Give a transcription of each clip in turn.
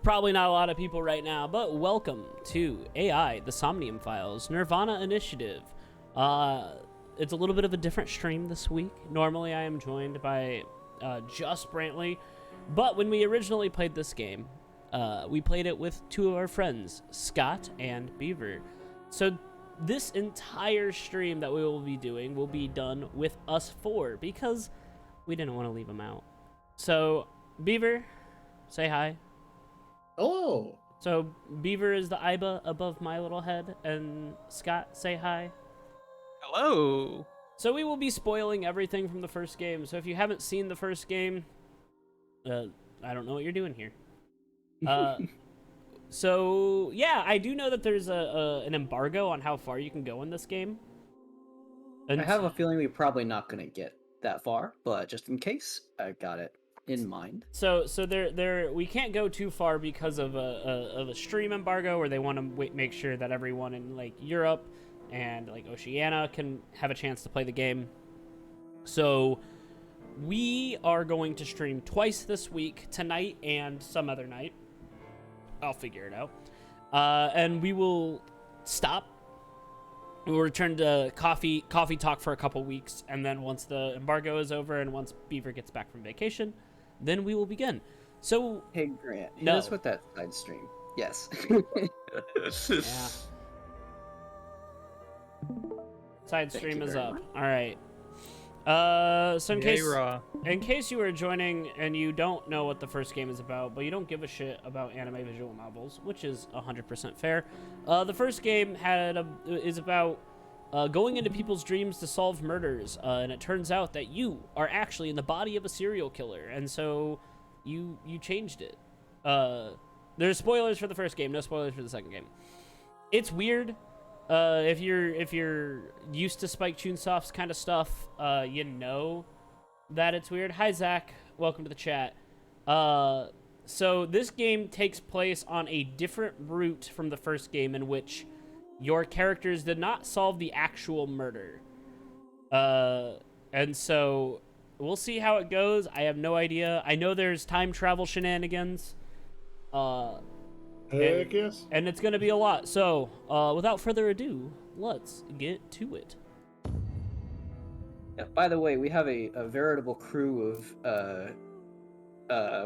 probably not a lot of people right now, but welcome to AI, the Somnium Files, nirvanA initiative. It's a little bit of a different stream this week. Normally I am joined by just Brantley, but when we originally played this game, we played it with two of our friends, Scott and Beaver. So this entire stream that we will be doing will be done with us four because we didn't want to leave them out. So, Beaver, say hi. Hello. So, Beaver is the Iba above my little head, and Scott, say hi. Hello. So we will be spoiling everything from the first game. So if you haven't seen the first game, I don't know what you're doing here. So yeah, I do know that there's an embargo on how far you can go in this game. I have a feeling we're probably not going to get that far, but just in case, I got it in mind. So we can't go too far because of a stream embargo, where they want to make sure that everyone in like Europe and like Oceania can have a chance to play the game. So we are going to stream twice this week, tonight and some other night. I'll figure it out. And we will stop. We'll return to coffee talk for a couple weeks, and then once the embargo is over and once Beaver gets back from vacation, then we will begin. So hey Grant, hit no. us with that side stream. Yes. Yeah. Side stream is up. All right. So in case you are joining and you don't know what the first game is about, but you don't give a shit about anime visual novels, which is 100% fair. The first game is about going into people's dreams to solve murders, and it turns out that you are actually in the body of a serial killer, and so you changed it. There's spoilers for the first game, no spoilers for the second game. It's weird. If you're used to Spike Chunsoft's kind of stuff, you know that it's weird. Hi Zach, welcome to the chat. So this game takes place on a different route from the first game, in which your characters did not solve the actual murder. And so we'll see how it goes. I have no idea. I know there's time travel shenanigans. Heck yes. And it's going to be a lot. So, without further ado, let's get to it. Yeah, by the way, we have a veritable crew of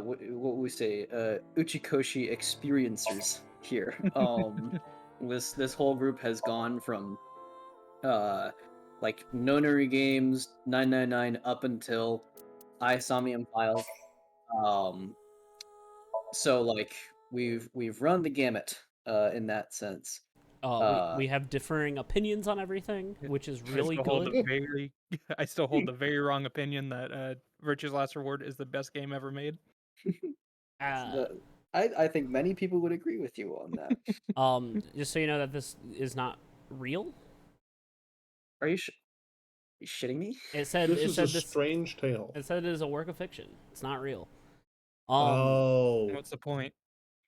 what we say, Uchikoshi experiencers here. This whole group has gone from like Nonary Games 999 up until Somnium Files. So like we've run the gamut in that sense. We have differing opinions on everything, which is really good. I still hold the very wrong opinion that Virtue's Last Reward is the best game ever made. I think many people would agree with you on that. Just so you know that this is not real. Are you shitting me? It said This is a strange tale. It said it is a work of fiction. It's not real. What's the point?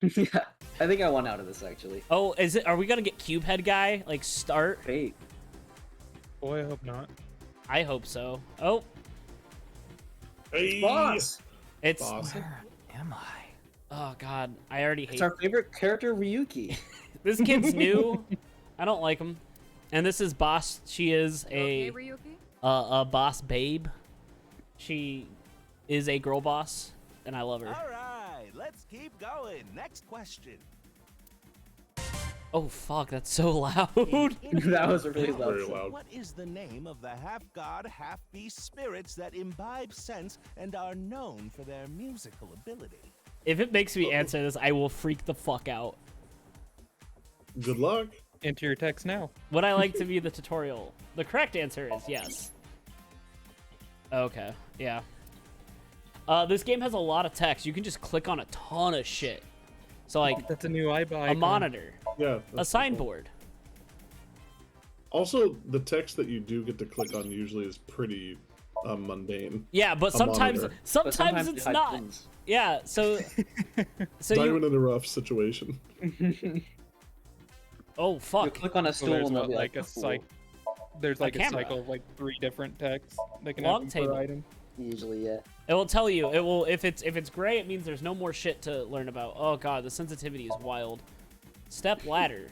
Yeah, I think I want out of this actually. Oh, is it? Are we gonna get Cubehead guy like start? Hey. Boy, I hope not. I hope so. Oh, Hey, Boss. it's. Boss. Where am I? Oh God, I already hate. It's our favorite character, Ryuki. This kid's new. I don't like him. And this is Boss. She is Okay, Ryuki? a boss babe. She is a girl boss, and I love her. All right, let's keep going. Next question. Oh fuck, that's so loud. That was a really loud. Very sound. loud. What is the name of the half-god, half-beast spirits that imbibe sense and are known for their musical ability? If it makes me answer this, I will freak the fuck out. Good luck. Enter your text now. Would I like to be the tutorial? The correct answer is yes. Okay, yeah. This game has a lot of text. You can just click on a ton of shit. So like That's a new iBuy. a monitor, Yeah. a signboard. Also, the text that you do get to click on usually is pretty mundane. Yeah, but A sometimes monitor. sometimes it it's hides not. things. Yeah, so Not you. even in a rough situation. Oh You fuck. click on a So stool there's and they'll what, be like a cool. cycle. There's like a camera. cycle of like 3 different texts that can Long happen table. per item. Usually, yeah. It will tell you. It will if it's gray, it means there's no more shit to learn about. Oh god, the sensitivity is wild. Step ladder.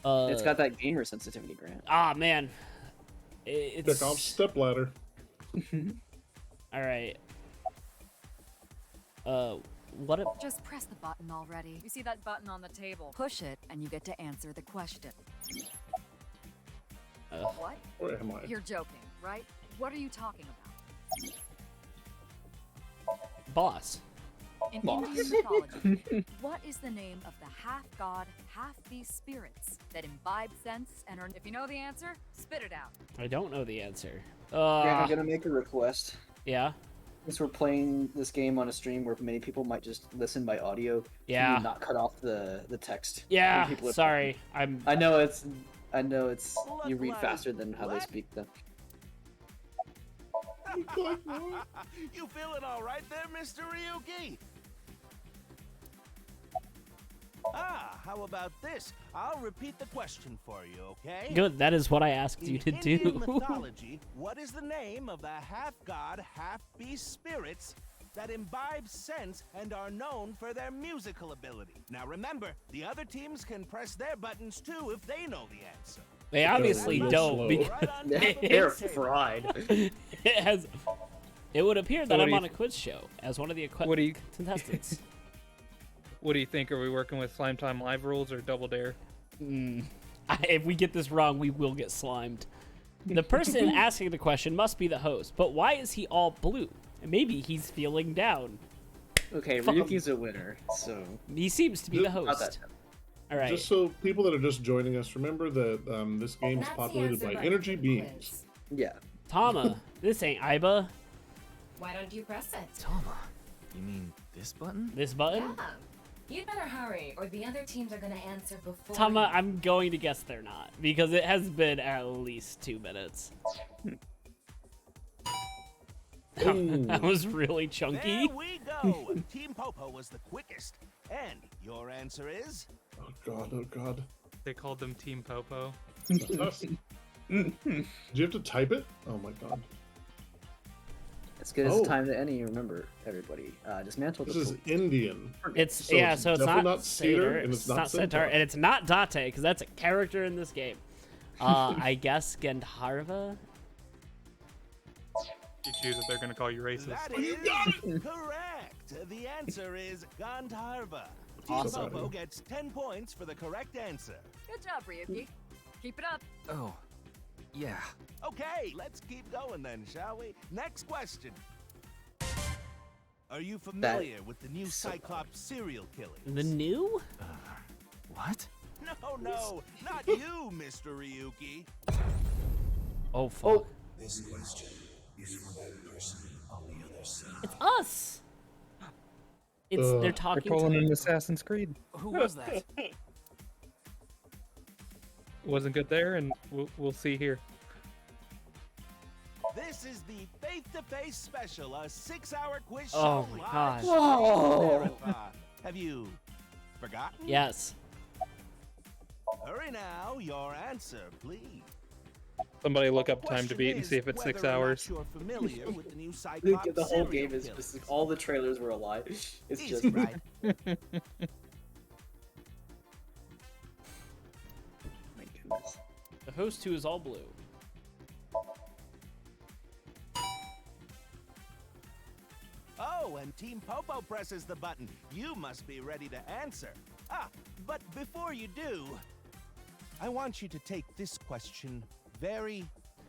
It's got that gamer sensitivity, Grant. Ah man, it's Check off step ladder. all right. What? Just press the button already. You see that button on the table? Push it, and you get to answer the question. What? Where am I? You're joking, right? What are you talking about? Boss. In Indian mythology, what is the name of the half-god, half-beast spirits that imbibe sense and are... If you know the answer, spit it out. I don't know the answer. Grant, I'm gonna make a request. Yeah. Since we're playing this game on a stream where many people might just listen by audio, Yeah. can you not cut off the text? Yeah. when people are- Sorry. I know it's you read Bloodline. faster than how they What? speak them. You feeling all right there, Mr. Ryuki? How about this? I'll repeat the question for you, okay? Good. That is what I asked you to In Indian do. mythology, what is the name of the half-god, half-beast spirits that imbibe sense and are known for their musical ability? Now remember, the other teams can press their buttons too if they know the answer. They obviously real don't slow. because Right on down the They're table. fried. it has. It would appear that what I'm do you on a quiz show as one of the What do you contestants. What do you think? Are we working with Slime Time Live rules or Double Dare? If we get this wrong, we will get slimed. The person asking the question must be the host, but why is he all blue? Maybe he's feeling down. Okay, Fuck 'em. Ryuki's a winner, so He seems to be the Just- not that host. tough. All right. Just so people that are just joining us, remember that this game is That's the populated answer by button energy for the beings. quiz. Yeah. Tama, this ain't Iba. Why don't you press it? Tama, you mean this button? This button? Yeah. You'd better hurry, or the other teams are gonna answer before. Tama, you. I'm going to guess they're not because it has been at least 2 minutes. That was really chunky. There we go. Team Popo was the quickest. And your answer is? Oh god, oh god. They called them Team Popo. That's us. Did you have to type it? Oh my god. As good as Oh. the time to any, remember, everybody. Dismantle This the is Indian. It's So yeah, it's so it's definitely not not Cedar, Cedar, and it's it's not not Centaur, Centaur. and it's not Date because that's a character in this game. I guess Gandharva. You choose if they're gonna call you racist. That is correct. The answer is Gandharva. Team Awesome. Popo gets 10 points for the correct answer. Good job, Ryuki. Keep it up. Oh, yeah. Okay, let's keep going then, shall we? Next question. Are you familiar with the new Cyclops serial killings? The new? What? No, not you, Mr. Ryuki. Oh fuck! This question is for that person on the other side. It's us. It's they're They're talking. pulling To an Assassin's Creed. Who was that? Wasn't good there, and we'll see here. This is the face-to-face special, a 6-hour quiz Oh show my live gosh. streamed Whoa. marathon. Have you forgotten? Yes. Hurry now, your answer, please. Somebody look up Time to Question Beat and is see if it's 6 whether or not hours. You're familiar with the new Cyclops the whole serial game is killings. just all the trailers were a lie. It's just Easy, right? my goodness. The host who is all blue. Oh, and Team Popo presses the button. You must be ready to answer. But before you do, I want you to take this question very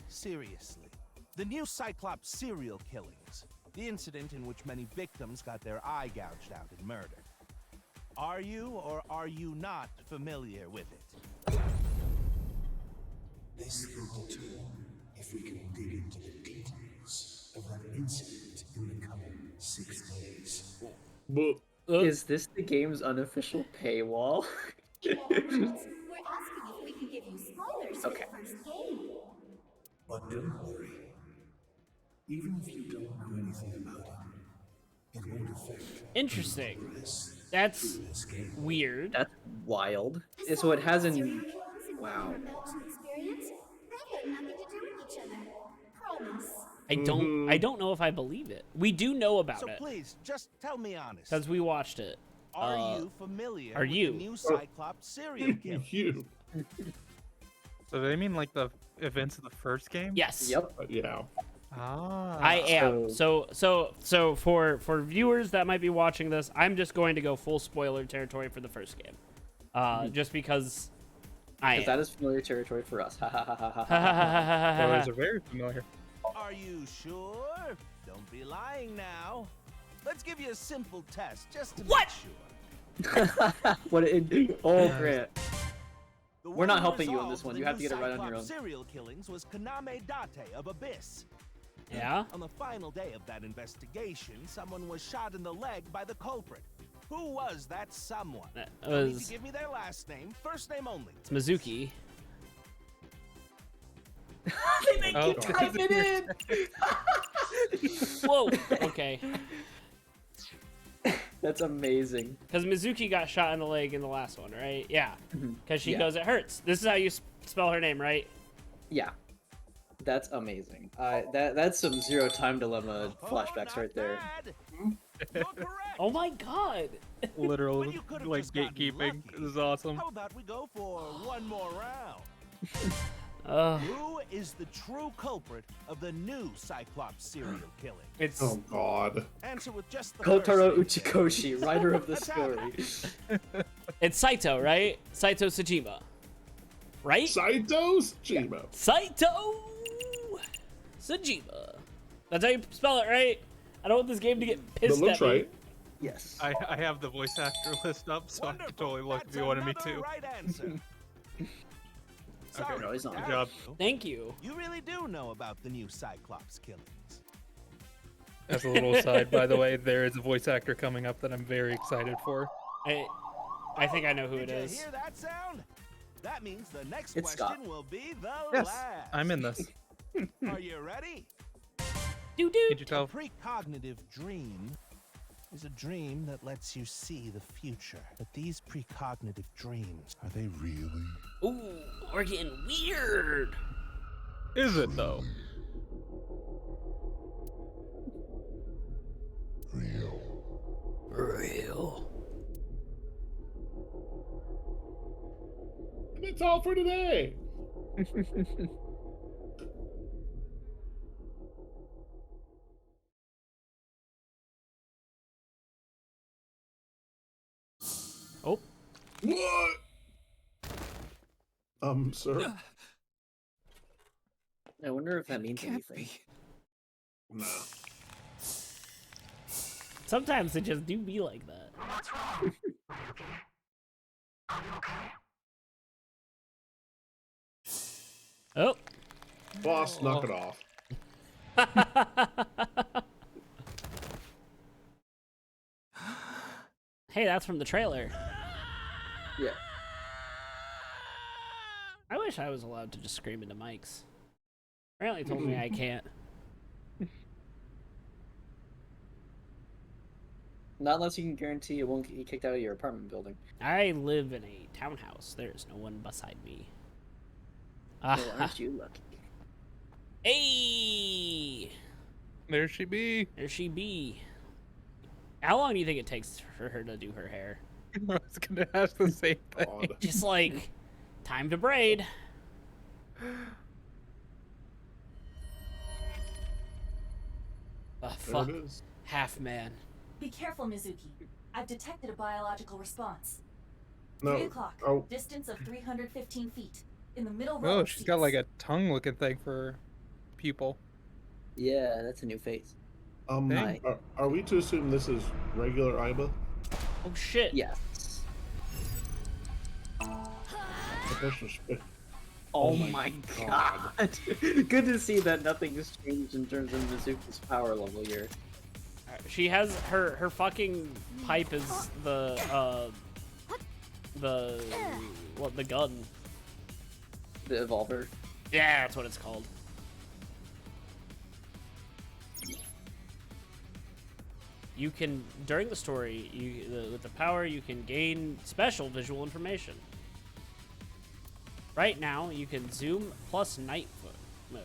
seriously. The new Cyclops serial killings, the incident in which many victims got their eye gouged out and murdered. Are you or are you not familiar with it? This can determine if we can dig into the details of that incident in the coming 6 days. But Is this the game's unofficial paywall? We're asking if we can give you spoilers Okay. for the first game. But don't worry. Even if you don't know anything about it, it won't affect Interesting. progress That's through this game. weird. That's wild. So it has Serial an killings and wow. what we're about to experience, they had nothing to do with each other. Promise. I don't know if I believe it. We do know about So it please, just tell me honest. because we watched it. Are you familiar are with you? the new Cyclops serial killer? You. So they mean like the events of the first game? Yes. Yep. Yeah. Ah. I am. So for viewers that might be watching this, I'm just going to go full spoiler territory for the first game. Just because Because that is familiar territory for us. Spoilers are very familiar. Are you sure? Don't be lying now. Let's give you a simple test just to make sure. Grant. The We're not one helping you resolved on this one. the You have new to get it right on your Cyclops own. Serial killings was Kaname Date of Abyss. Yeah. On the final day of that investigation, someone was shot in the leg by the culprit. Who was that someone? It You'll need was- to give me their last name, first name only. It's Mizuki. They make you type it in. Whoa. Okay. That's amazing. Because Mizuki got shot in the leg in the last one, right? Yeah. Because she Yeah. goes, it hurts. This is how you spell her name, right? Yeah. That's amazing. That's some Zero Time Dilemma flashbacks right there. You're correct. Oh my god. Literal But you could've like just gotten gatekeeping. lucky. This is awesome. How about we go for one more round? Who is the true culprit of the new Cyclops serial killing? It's Oh God. Answer with just the Kotaro first name. Uchikoshi, writer of the Let's have it. story. it's Saito, right? Saito Sajima. Right? Saito's Chima. Saito Sajima. That's how you spell it, right? I don't want this game to get That pissed looks at me. right. Yes. I have the voice actor list up, so I can totally look if you wanted me Another to. Right answer. Sorry, no, he's not. Good job. Thank you. You really do know about the new Cyclops killings. As a little aside, by the way, there is a voice actor coming up that I'm very excited for. I think I know who it Did you is. hear that sound? That means the next It's question Scott. will be the Yes, last. I'm in this. Are you ready? Doo doo. Did you A tell? precognitive dream is a dream that lets you see the future. But these precognitive dreams, Are they really? Ooh, we're getting weird. Is it though? Real. And that's all for today. Oh. What? Sir? I wonder if that means anything. No. Sometimes it just do be like that. Oh. Boss, knock it off. Hey, that's from the trailer. Yeah. I wish I was allowed to just scream into mics. Apparently told me I can't. Not unless you can guarantee it won't get you kicked out of your apartment building. I live in a townhouse. There's no one beside me. Well, aren't you lucky? Hey! There she be. There she be. How long do you think it takes for her to do her hair? I was gonna ask the same thing. God. Just like, time to braid. There Fuck. it is. Half man. Be careful, Mizuki. I've detected a biological response. No. 3 o'clock. Oh. Distance of 315 feet. In the middle row. Oh, of she's got like seats. a tongue-looking thing for her pupil. Yeah, that's a new face. Dang. Are we to assume this is regular Iba? Oh shit. Yes. Oh my god. Good to see that nothing has changed in terms of Mizuki's power level here. She has her fucking pipe is the gun. The evolver. Yeah, that's what it's called. You can, during the story, with the power, you can gain special visual information. Right now, you can zoom plus night mode.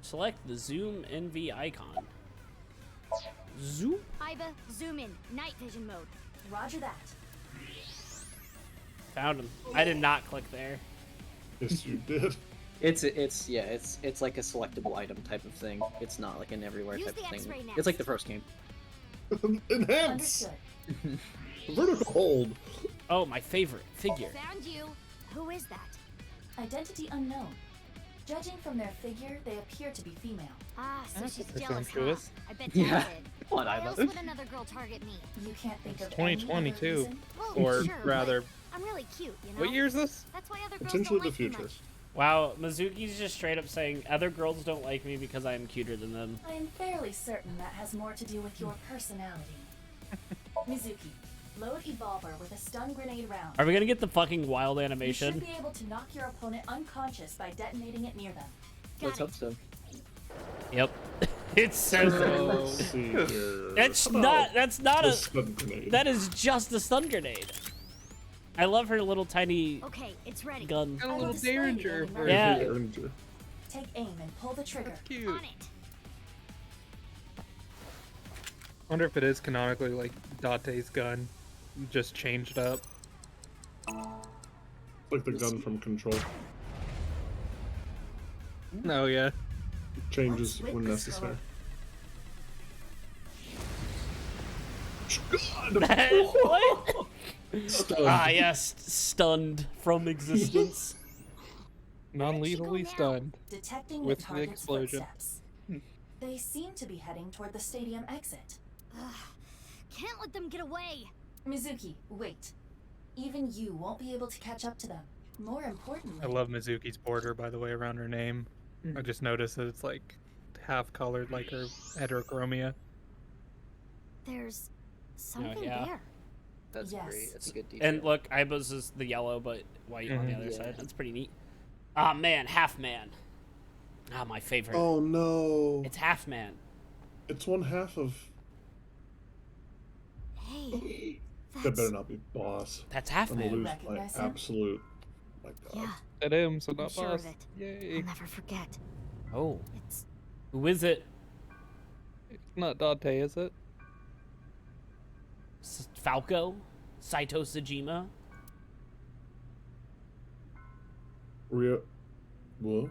Select the zoom NV icon. Zoom? Iba, zoom in. Night vision mode. Roger that. Found him. I did not click there. Yes, you did. It's like a selectable item type of thing. It's not like an everywhere Use type the of thing. X-ray next. It's like the first game. Enhance! Understood. Vertical hold. Oh, my favorite figure. Found you. Who is that? Identity unknown. Judging from their figure, they appear to be female. Ah, so she's That's jealous, huh? incestuous. I bet Yeah. that's it. Come on, Why Iba. else would another girl target me? You can't think It's of any other 2022. reason? Well, Or sure, rather, but I'm really cute, you know? what year is this? That's why other girls Potentially don't the like me future. much. Wow, Mizuki's just straight up saying other girls don't like me because I am cuter than them. I am fairly certain that has more to do with your personality. Mizuki, load Evolver with a stun grenade round. Are we gonna get the fucking wild You should animation? be able to knock your opponent unconscious by detonating it near them. Let's hope so. Yep. It says Let's it. see here. That's How not. about That's not the a. stun grenade? That is just a stun grenade. I love her little tiny Okay, it's ready. gun. Got a I will little display the derringer enemy for Yeah. Derringer. Take aim and pull the trigger. That's cute. On it. Wonder if it is canonically like Date's gun, just changed up. Like the gun from Control. No, yeah. Changes when necessary. God! What? Stunned. Ah, yes, stunned from existence. Non-lethally now? stunned. Detecting With the the target's explosion. footsteps. They seem to be heading toward the stadium exit. Ugh, can't let them get away. Mizuki, wait. Even you won't be able to catch up to them. More importantly, I love Mizuki's border, by the way, around her name. I just noticed that it's like half colored like her heterochromia. There's something yeah. there. That's Yes. great. That's a good detail. And look, Iba's is the yellow, but white on the Mhm. other Yeah. side. That's pretty neat. Ah, man, half man. Ah, my favorite. Oh no! It's half man. It's one half of. Hey, That that's... better not be boss. That's half I'm gonna man. lose my Recognize him? absolute. My God. Yeah, At him, so I'm not sure boss. of it. Yay. I'll never forget. Oh, It's who is it? It's not Date, is it? Falco? Saito Sajima? Rio. What?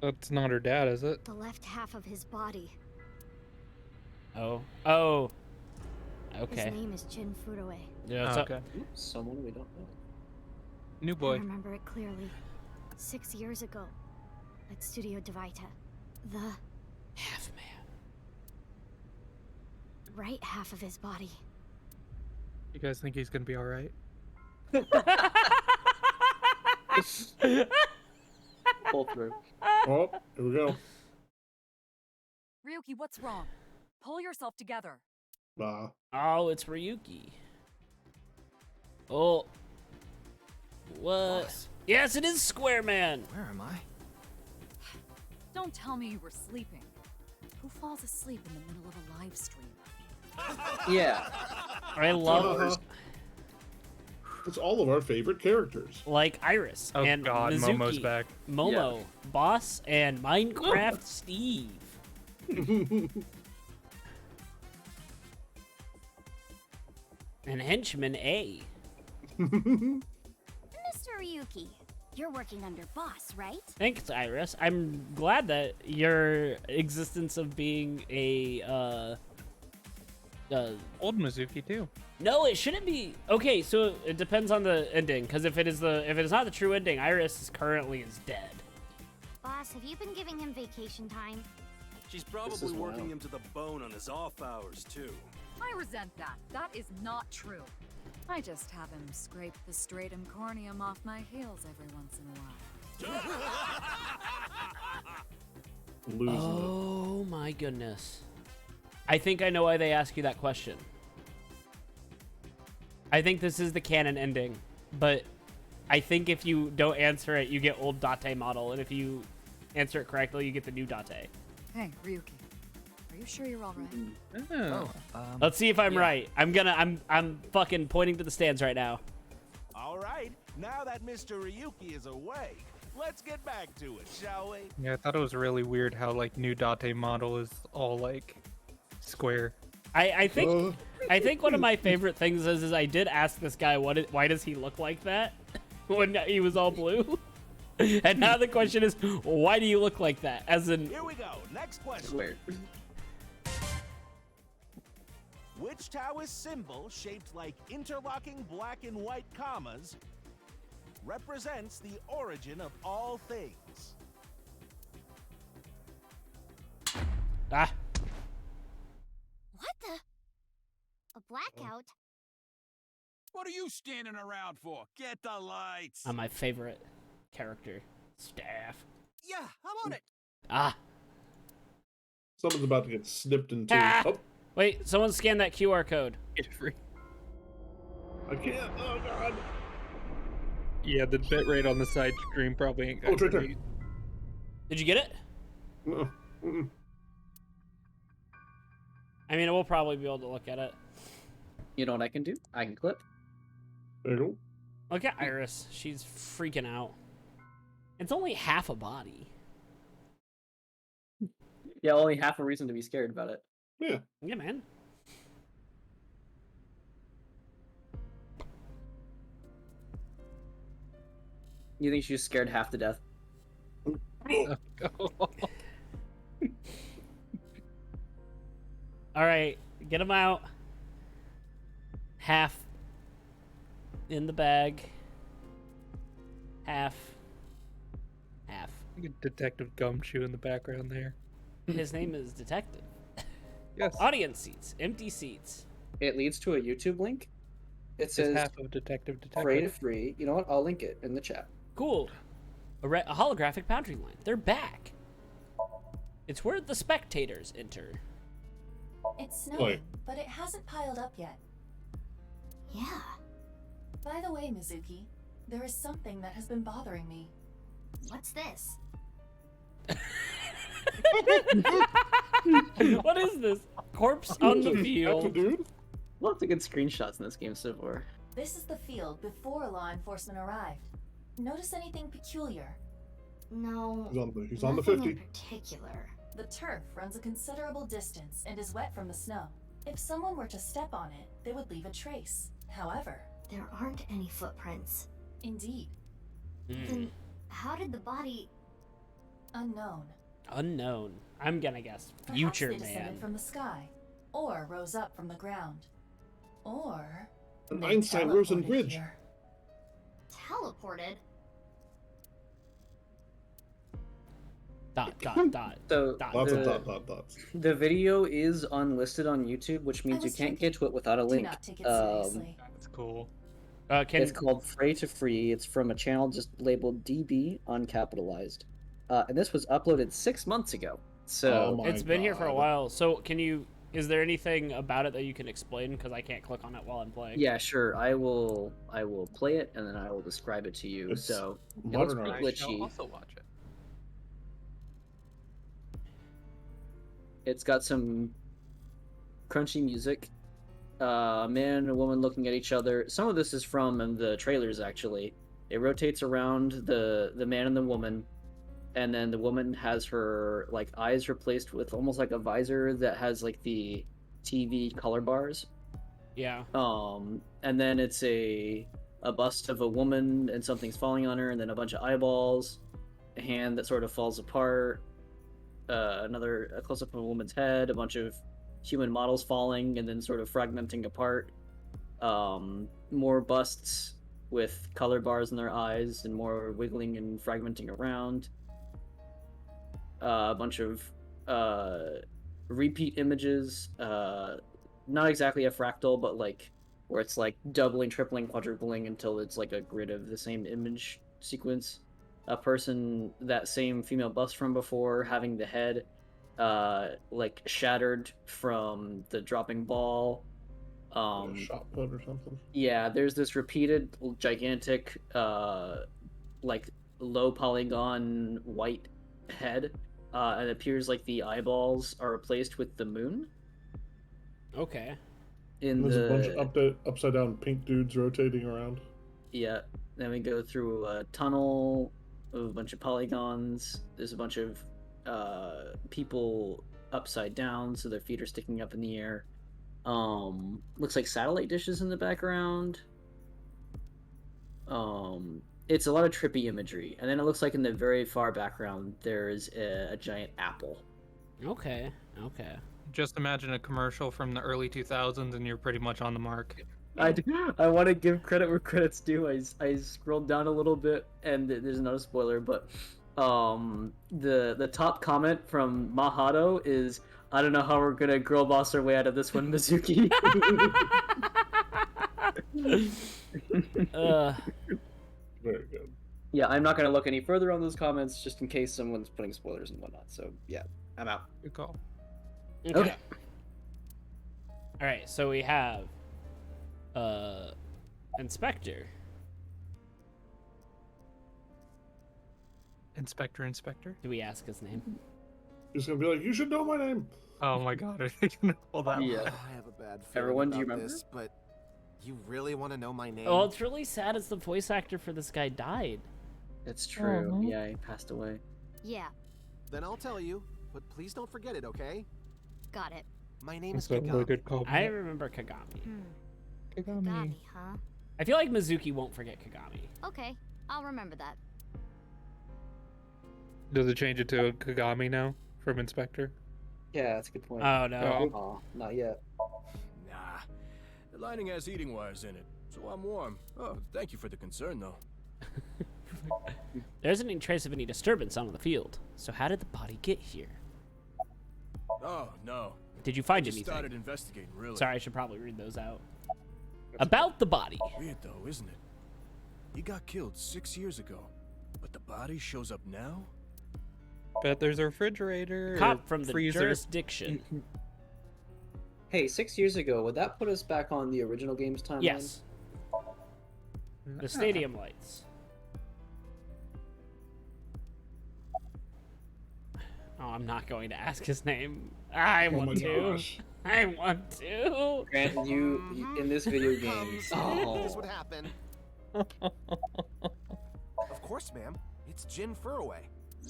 That's not her dad, is it? the left half of his body. Oh. Oh. His Okay. name is Jin Furue. Yeah, Oh, so- okay. Someone we don't know. New I boy. remember it clearly. 6 years ago, at Studio Devita. The half man. right half of his body. You guys think he's gonna be alright? Pull through. Oh, here we go. Ryuki, what's wrong? Pull yourself together. Nah. Oh, it's Ryuki. Oh. What? Boss. Yes, it is Square Man. Where am I? Don't tell me you were sleeping. Who falls asleep in the middle of a live stream? Yeah. I love It's all of our favorite characters. like Iris Oh and god, Mizuki, Momo's back. Momo, Boss, and Minecraft Steve. And Henchman A. Mr. Ryuki, you're working under boss, right? Thanks, Iris. I'm glad that your existence of being a Old Mizuki too. no, it shouldn't be. Okay, so it depends on the ending, because if it is not the true ending, Iris is currently dead. Boss, have you been giving him vacation time? She's This probably is working wild. him to the bone on his off hours, too. I resent that. That is not true. I just have him scrape the stratum corneum off my heels every once in a while. Losing it. Oh my goodness. I think I know why they ask you that question. I think this is the canon ending, but I think if you don't answer it, you get old Date model, and if you answer it correctly, you get the new Date. Hey, Ryuki. Are you sure you're all right? Oh. Let's see if I'm yeah. right. I'm fucking pointing to the stands right now. All right, now that Mr. Ryuki is awake, let's get back to it, shall we? Yeah, I thought it was really weird how like new Date model is all like square. I think one of my favorite things is I did ask this guy why does he look like that when he was all blue, and now the question is why do you look like that? As in, here we go. Next question. Where? Which Taoist symbol, shaped like interlocking black and white commas, represents the origin of all things? ah, What the? A blackout? What are you standing around for? Get the lights. my favorite character, Staff. Yeah, I'm on it. Ah, Someone's about to get snipped in two. Ah! Oh, wait, someone scan that QR code. It's free. I can't. Oh god. Yeah, the bitrate on the side screen probably ain't Oh, it's right there. great. Did you get it? No. Mm-mm. I mean, we'll probably be able to look at it. You know what I can do? I can clip. There you go. Look at Iris. She's freaking out. It's only half a body. Yeah, only half a reason to be scared about it. Yeah. Yeah, man. You think she's scared half to death? All right, get him out. Half in the bag. Half. Detective Gumshoe in the background there. His name is Detective. Yes. Audience seats, empty seats. It leads to a YouTube link. It It's says half of Detective. Free to free. You know what? I'll link it in the chat. Cool. A holographic boundary line. They're back. It's where the spectators enter. It's snowing, but it hasn't piled up yet. Yeah. By the way, Mizuki, there is something that has been bothering me. What's this? What is this? Corpse on the field. Dude. Lots of good screenshots in this game so far. This is the field before law enforcement arrived. Notice anything peculiar? No. He's on the nothing 50. in particular. The turf runs a considerable distance and is wet from the snow. If someone were to step on it, they would leave a trace. However, There aren't any footprints. indeed, Then how did the body... unknown. Unknown. I'm gonna guess Perhaps future they descended man. from the sky, or rose up from the ground, or An they Einstein-Rosen teleported bridge. here. teleported? Dot. So Lots the, of dots. the video is unlisted on YouTube, which means you can't get to it without a Do link. not take it seriously. That's cool. It's called Free to Free. It's from a channel just labeled DB uncapitalized. And this was uploaded 6 months ago. So it's been here for a while. So is there anything about it that you can explain? Because I can't click on it while I'm playing. yeah, sure. I will play it and then I will describe it to you. It's So it modern looks pretty art. I shall glitchy. also watch it. It's got some crunchy music. A man and a woman looking at each other. Some of this is from the trailers, actually. It rotates around the man and the woman, and then the woman has her like eyes replaced with almost like a visor that has like the TV color bars. Yeah. And then it's a bust of a woman and something's falling on her, and then a bunch of eyeballs, a hand that sort of falls apart, a close-up of a woman's head, a bunch of human models falling and then sort of fragmenting apart, more busts with color bars in their eyes and more wiggling and fragmenting around, a bunch of repeat images, not exactly a fractal, but like where it's like doubling, tripling, quadrupling until it's like a grid of the same image sequence. A person, that same female bust from before, having the head like shattered from the dropping ball. Shot put or something. Yeah, there's this repeated gigantic like low polygon white head, and it appears like the eyeballs are replaced with the moon. Okay. There's a bunch of upside down pink dudes rotating around. Yeah, then we go through a tunnel of a bunch of polygons. There's a bunch of people upside down, so their feet are sticking up in the air. Looks like satellite dishes in the background. It's a lot of trippy imagery, and then it looks like in the very far background there's a giant apple. Okay. Just imagine a commercial from the early 2000s, and you're pretty much on the mark. I want to give credit where credit's due. I scrolled down a little bit, and there's another spoiler, but the top comment from Mahato is, "I don't know how we're gonna girl boss our way out of this one, Mizuki." Very good. Yeah, I'm not gonna look any further on those comments just in case someone's putting spoilers and whatnot. So yeah, I'm out. Good call. Okay. All right, so we have Inspector. Inspector. Do we ask his name? He's gonna be like, "You should know my name." Oh my god, are they gonna pull that? Yeah. I have a bad feeling Everyone, do you about remember? this, but you really want to know my name? Oh, it's really sad as the voice actor for this guy died. It's true. Aw. Yeah, he passed away. Yeah, Then I'll tell you, but please don't forget it, okay? got it. My name is That's a really Kagami. good call. I remember Kagami. Kagami, huh? I feel like Mizuki won't forget Kagami. Okay, I'll remember that. Does it change it to Kagami now from Inspector? Yeah, that's a good point. Oh no. Aw, not yet. Nah. The lining has heating wires in it, so I'm warm. Oh, thank you for the concern, though. There isn't any trace of any disturbance on the field. So how did the body get here? Oh, no. Did you find Just anything? started investigating, really. Sorry, I should probably read those out. About the body. Weird, though, isn't it? He got killed 6 years ago, but the body shows up now? Bet there's a refrigerator. Cop or from the freezer. jurisdiction. Hey, 6 years ago, would that put us back on the original game's timeline? Yes. The stadium lights. Oh, I'm not going to ask his name. I want to. Gosh. I want to. Grant, you in this video Here game. comes. I knew this Oh, would happen. Of course, ma'am. It's Jin Furaway.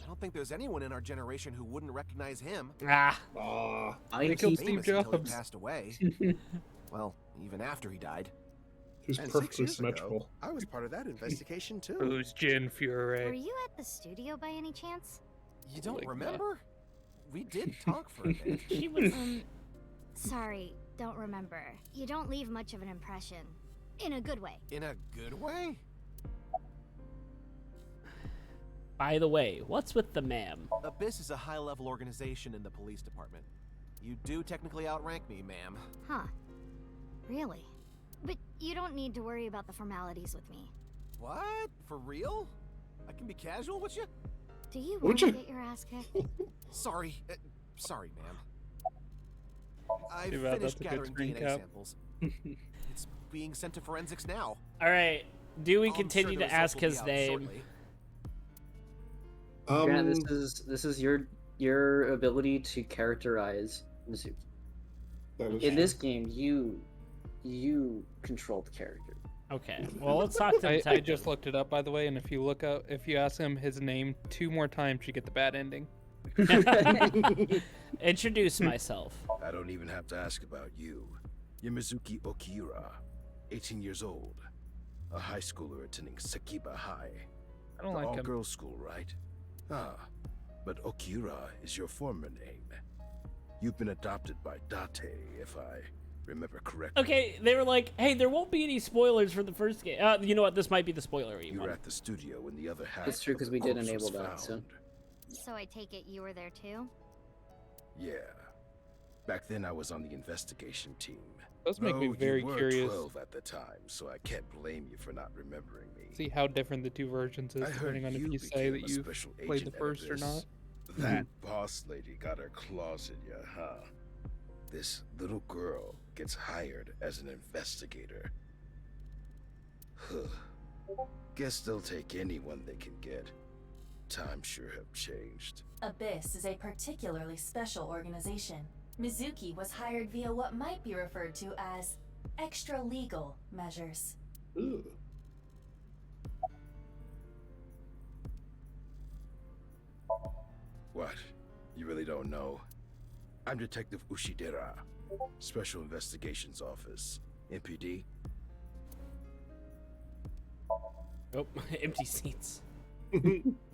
I don't think there's anyone in our generation who wouldn't recognize him. Ah. They killed IT. Steve Famous until he Jobs. passed away. Well, even after he died. He's And 6 perfectly years ago, symmetrical. I was part of that investigation too. Who's Jin Were Fury? you at the studio by any chance? You don't Like that. remember? We did talk for a minute. She was. Sorry, don't remember. You don't leave much of an impression. In a good way. In a good way? By the way, what's with the ma'am? Abyss is a high-level organization in the police department. You do technically outrank me, ma'am. Huh. Really? But you don't need to worry about the formalities with me. What? For real? I can be casual with you? Do you Would want to you? get your ass kicked? Sorry. Sorry, ma'am. I Too bad finished that's a good gathering screen DNA cap. samples. It's being sent to forensics now. All right. Do we I'm continue sure the to results ask will be his out name? shortly. Grant, this is your ability to characterize Mizuki. That is In true. this game, you control the character. Okay. Well, let's talk to the I detective. just looked it up, by the way, and if you ask him his name 2 more times, you get the bad ending. Introduce myself. I don't even have to ask about you. You're Mizuki Okira, 18 years old, a high schooler attending Sakiba High. I don't The like him. all-girls school, right? Ah, but Okira is your former name. You've been adopted by Date, if I remember correctly. Okay, they were like, "Hey, there won't be any spoilers for the first game." You know what? This might be the spoiler You one. were at the studio when the other half. It's true, of 'cause the we did corpse enable was that, so. found. So I take it you were there too? Yeah. Back then, I was on the investigation team. Does make me Though very you were curious. 12 at the time, so I can't blame you for not remembering me. See how different the 2 versions is, I heard depending on if you you say became that a you special played the agent first at or this. not. That boss lady got her claws in you, huh? This little girl gets hired as an investigator. Guess they'll take anyone they can get. Times sure have changed. Abyss is a particularly special organization. Mizuki was hired via what might be referred to as extra-legal measures. Ugh. What? You really don't know? I'm Detective Ushidera, Special Investigations Office, MPD. Oh, empty seats.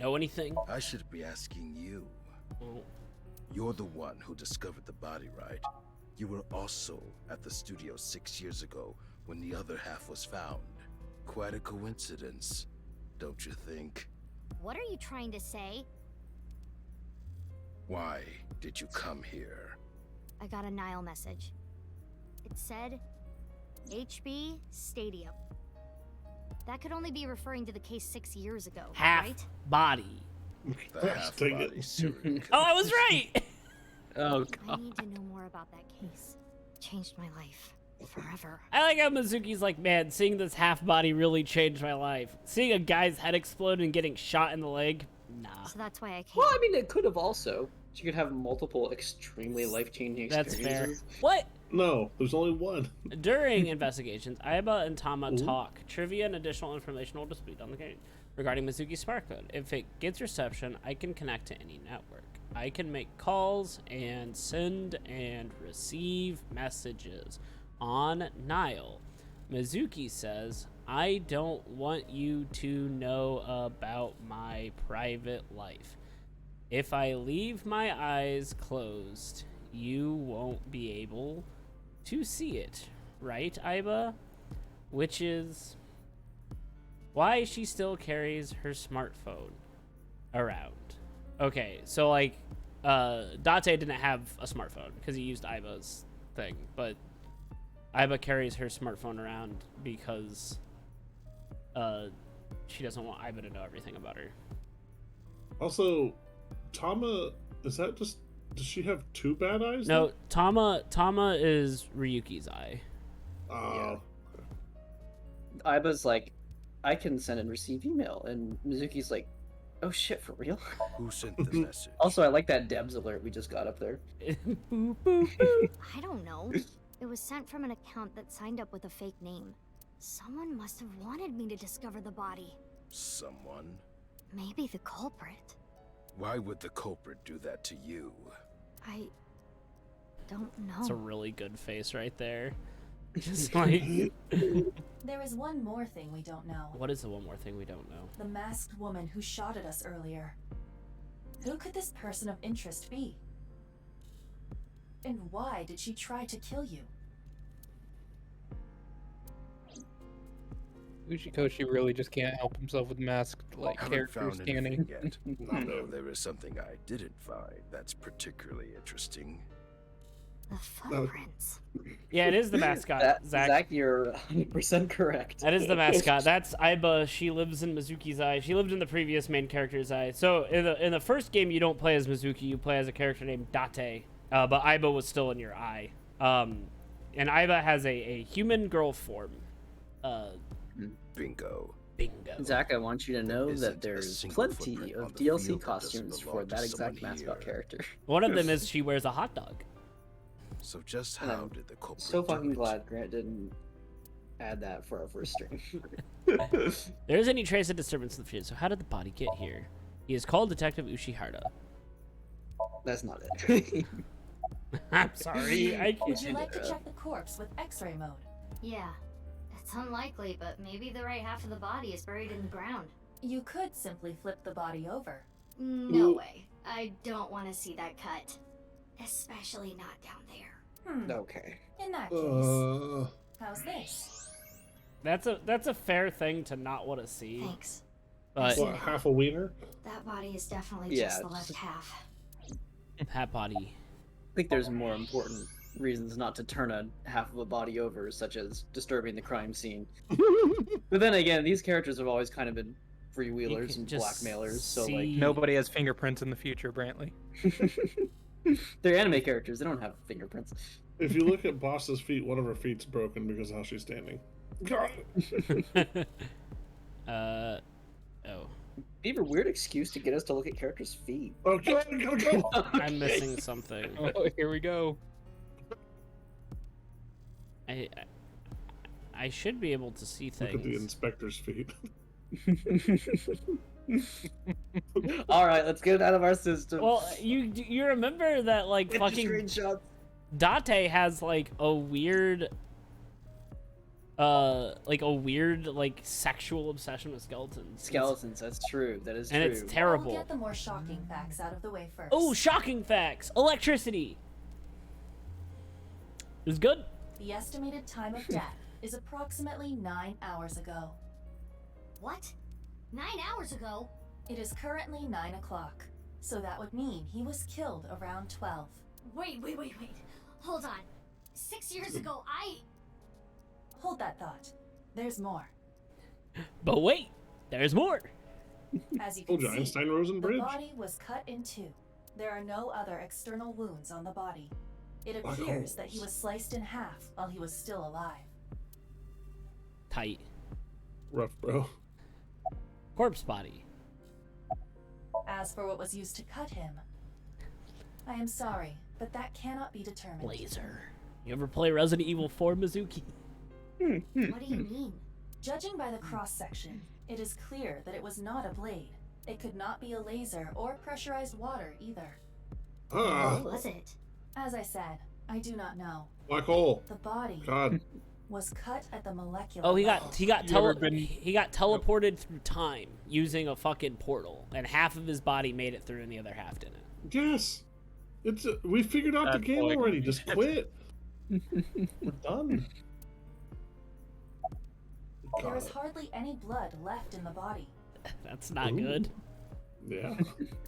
Know anything? I should be asking you. Oh. You're the one who discovered the body, right? You were also at the studio 6 years ago when the other half was found. Quite a coincidence, don't you think? What are you trying to say? Why did you come here? I got a Nile message. It said HB Stadium. That could only be referring to the case 6 years ago, Half right? body. The half-body serial Oh, I was right! Oh, I need to know more about that case. Changed my life. Forever. I like how Mizuki's like, man, seeing this half body really changed my life. Seeing a guy's head explode and getting shot in the leg, nah. So that's why I came. Well, I mean, it could have also. You could have multiple extremely life-changing That's experiences. fair. What? No, there's only one. During investigations, Aiba and Tama talk. Trivia and additional information will displayed on the game regarding Mizuki's smart code. If it gets reception, I can connect to any network. I can make calls and send and receive messages on Nile. Mizuki says, I don't want you to know about my private life. If I leave my eyes closed, you won't be able to see it, right, Aiba? Which is why she still carries her smartphone around. Okay, so like, Date didn't have a smartphone because he used Aiba's thing, but Aiba carries her smartphone around because she doesn't want Aiba to know everything about her. Also, Tama, is that just, does she have two bad eyes? No, Tama is Ryuki's eye. Oh. Aiba's like, I can send and receive email, and Mizuki's like, oh shit, for real? Who sent the message? Also, I like that Debs alert we just got up there. Boop, boop, boop. I don't know. It was sent from an account that signed up with a fake name. Someone must have wanted me to discover the body. Someone? Maybe the culprit. Why would the culprit do that to you? I don't know. That's a really good face right there. Just like, There is one more thing we don't know. what is the one more thing we don't know? The masked woman who shot at us earlier. Who could this person of interest be? And why did she try to kill you? Uchikoshi really just can't help himself with masked like Haven't character found scanning. anything yet. Although there is something I didn't find that's particularly interesting. The footprints. Yeah, it is the mascot, Zach. Zach, you're 100% correct. That is the mascot. That's Aiba. She lives in Mizuki's eye. She lived in the previous main character's eye. So in the first game, you don't play as Mizuki. You play as a character named Date. But Aiba was still in your eye. And Aiba has a human girl form. Bingo. Bingo. Zach, I want you to know There that isn't a there's single plenty footprint of on the DLC field that costumes doesn't for belong to that exact someone mascot here. character. One of them is she wears a hot dog. So just how did the culprit So do fucking it? glad Grant didn't add that for our first stream. There isn't any trace of disturbance in the field, so how did the body get here? He is called Detective Ushihara. That's not it. I'm sorry. I Would can't. you like to check the corpse with X-ray mode? Yeah. It's unlikely, but maybe the right half of the body is buried in the ground. You could simply flip the body over. No way. I don't want to see that cut. Especially not down there. Okay. In that case, how's this? That's a fair thing to not want to see. Thanks. But What, half a wiener? That body is definitely Yeah, just the it's left just- half. that body. I think there's more important reasons not to turn a half of a body over, such as disturbing the crime scene. But then again, these characters have always kind of been freewheelers can and just blackmailers, so see- like Nobody has fingerprints in the future, Brantley. they're anime characters. They don't have fingerprints. If you look at Boss's feet, one of her feet's broken because of how she's standing. Oh. Be a weird excuse to get us to look at characters' feet. Okay, go. I'm missing something. Oh, here we go. I should be able to see Look at the things. inspector's feet. All right, let's get it out of our system. Well, you remember that like Get the fucking screenshots. Date has like a weird sexual obsession with skeletons. Skeletons, that's true. That is and true. it's terrible. I'll get the more shocking facts out of the way first. Oh, shocking facts! Electricity. It's good. The estimated time of death is approximately 9 hours ago. What? 9 hours ago? It is currently 9 o'clock, so that would mean he was killed around 12. Wait. Hold on. 6 years ago, Hold that thought. There's more. But wait, there's more. As you can see, Einstein-Rosen the bridge. body was cut in two. There are no other external wounds on the body. It Black appears that holes. he was sliced in half while he was still alive. Tight. Rough, bro. Corpse body. As for what was used to cut him, I am sorry, but that cannot be determined. Laser. You ever play Resident Evil 4, Mizuki? What do you mean? Judging by the cross-section, it is clear that it was not a blade. It could not be a laser or pressurized water either. What was it? As I said, I do not know. Black hole. The body God. was cut at the molecular Oh, he level. got teleported through time using a fucking portal, and half of his body made it through, and the other half didn't. Yes. It's we figured out the game already. Just quit. We're done. There is hardly any blood left in the body. That's not good. Yeah.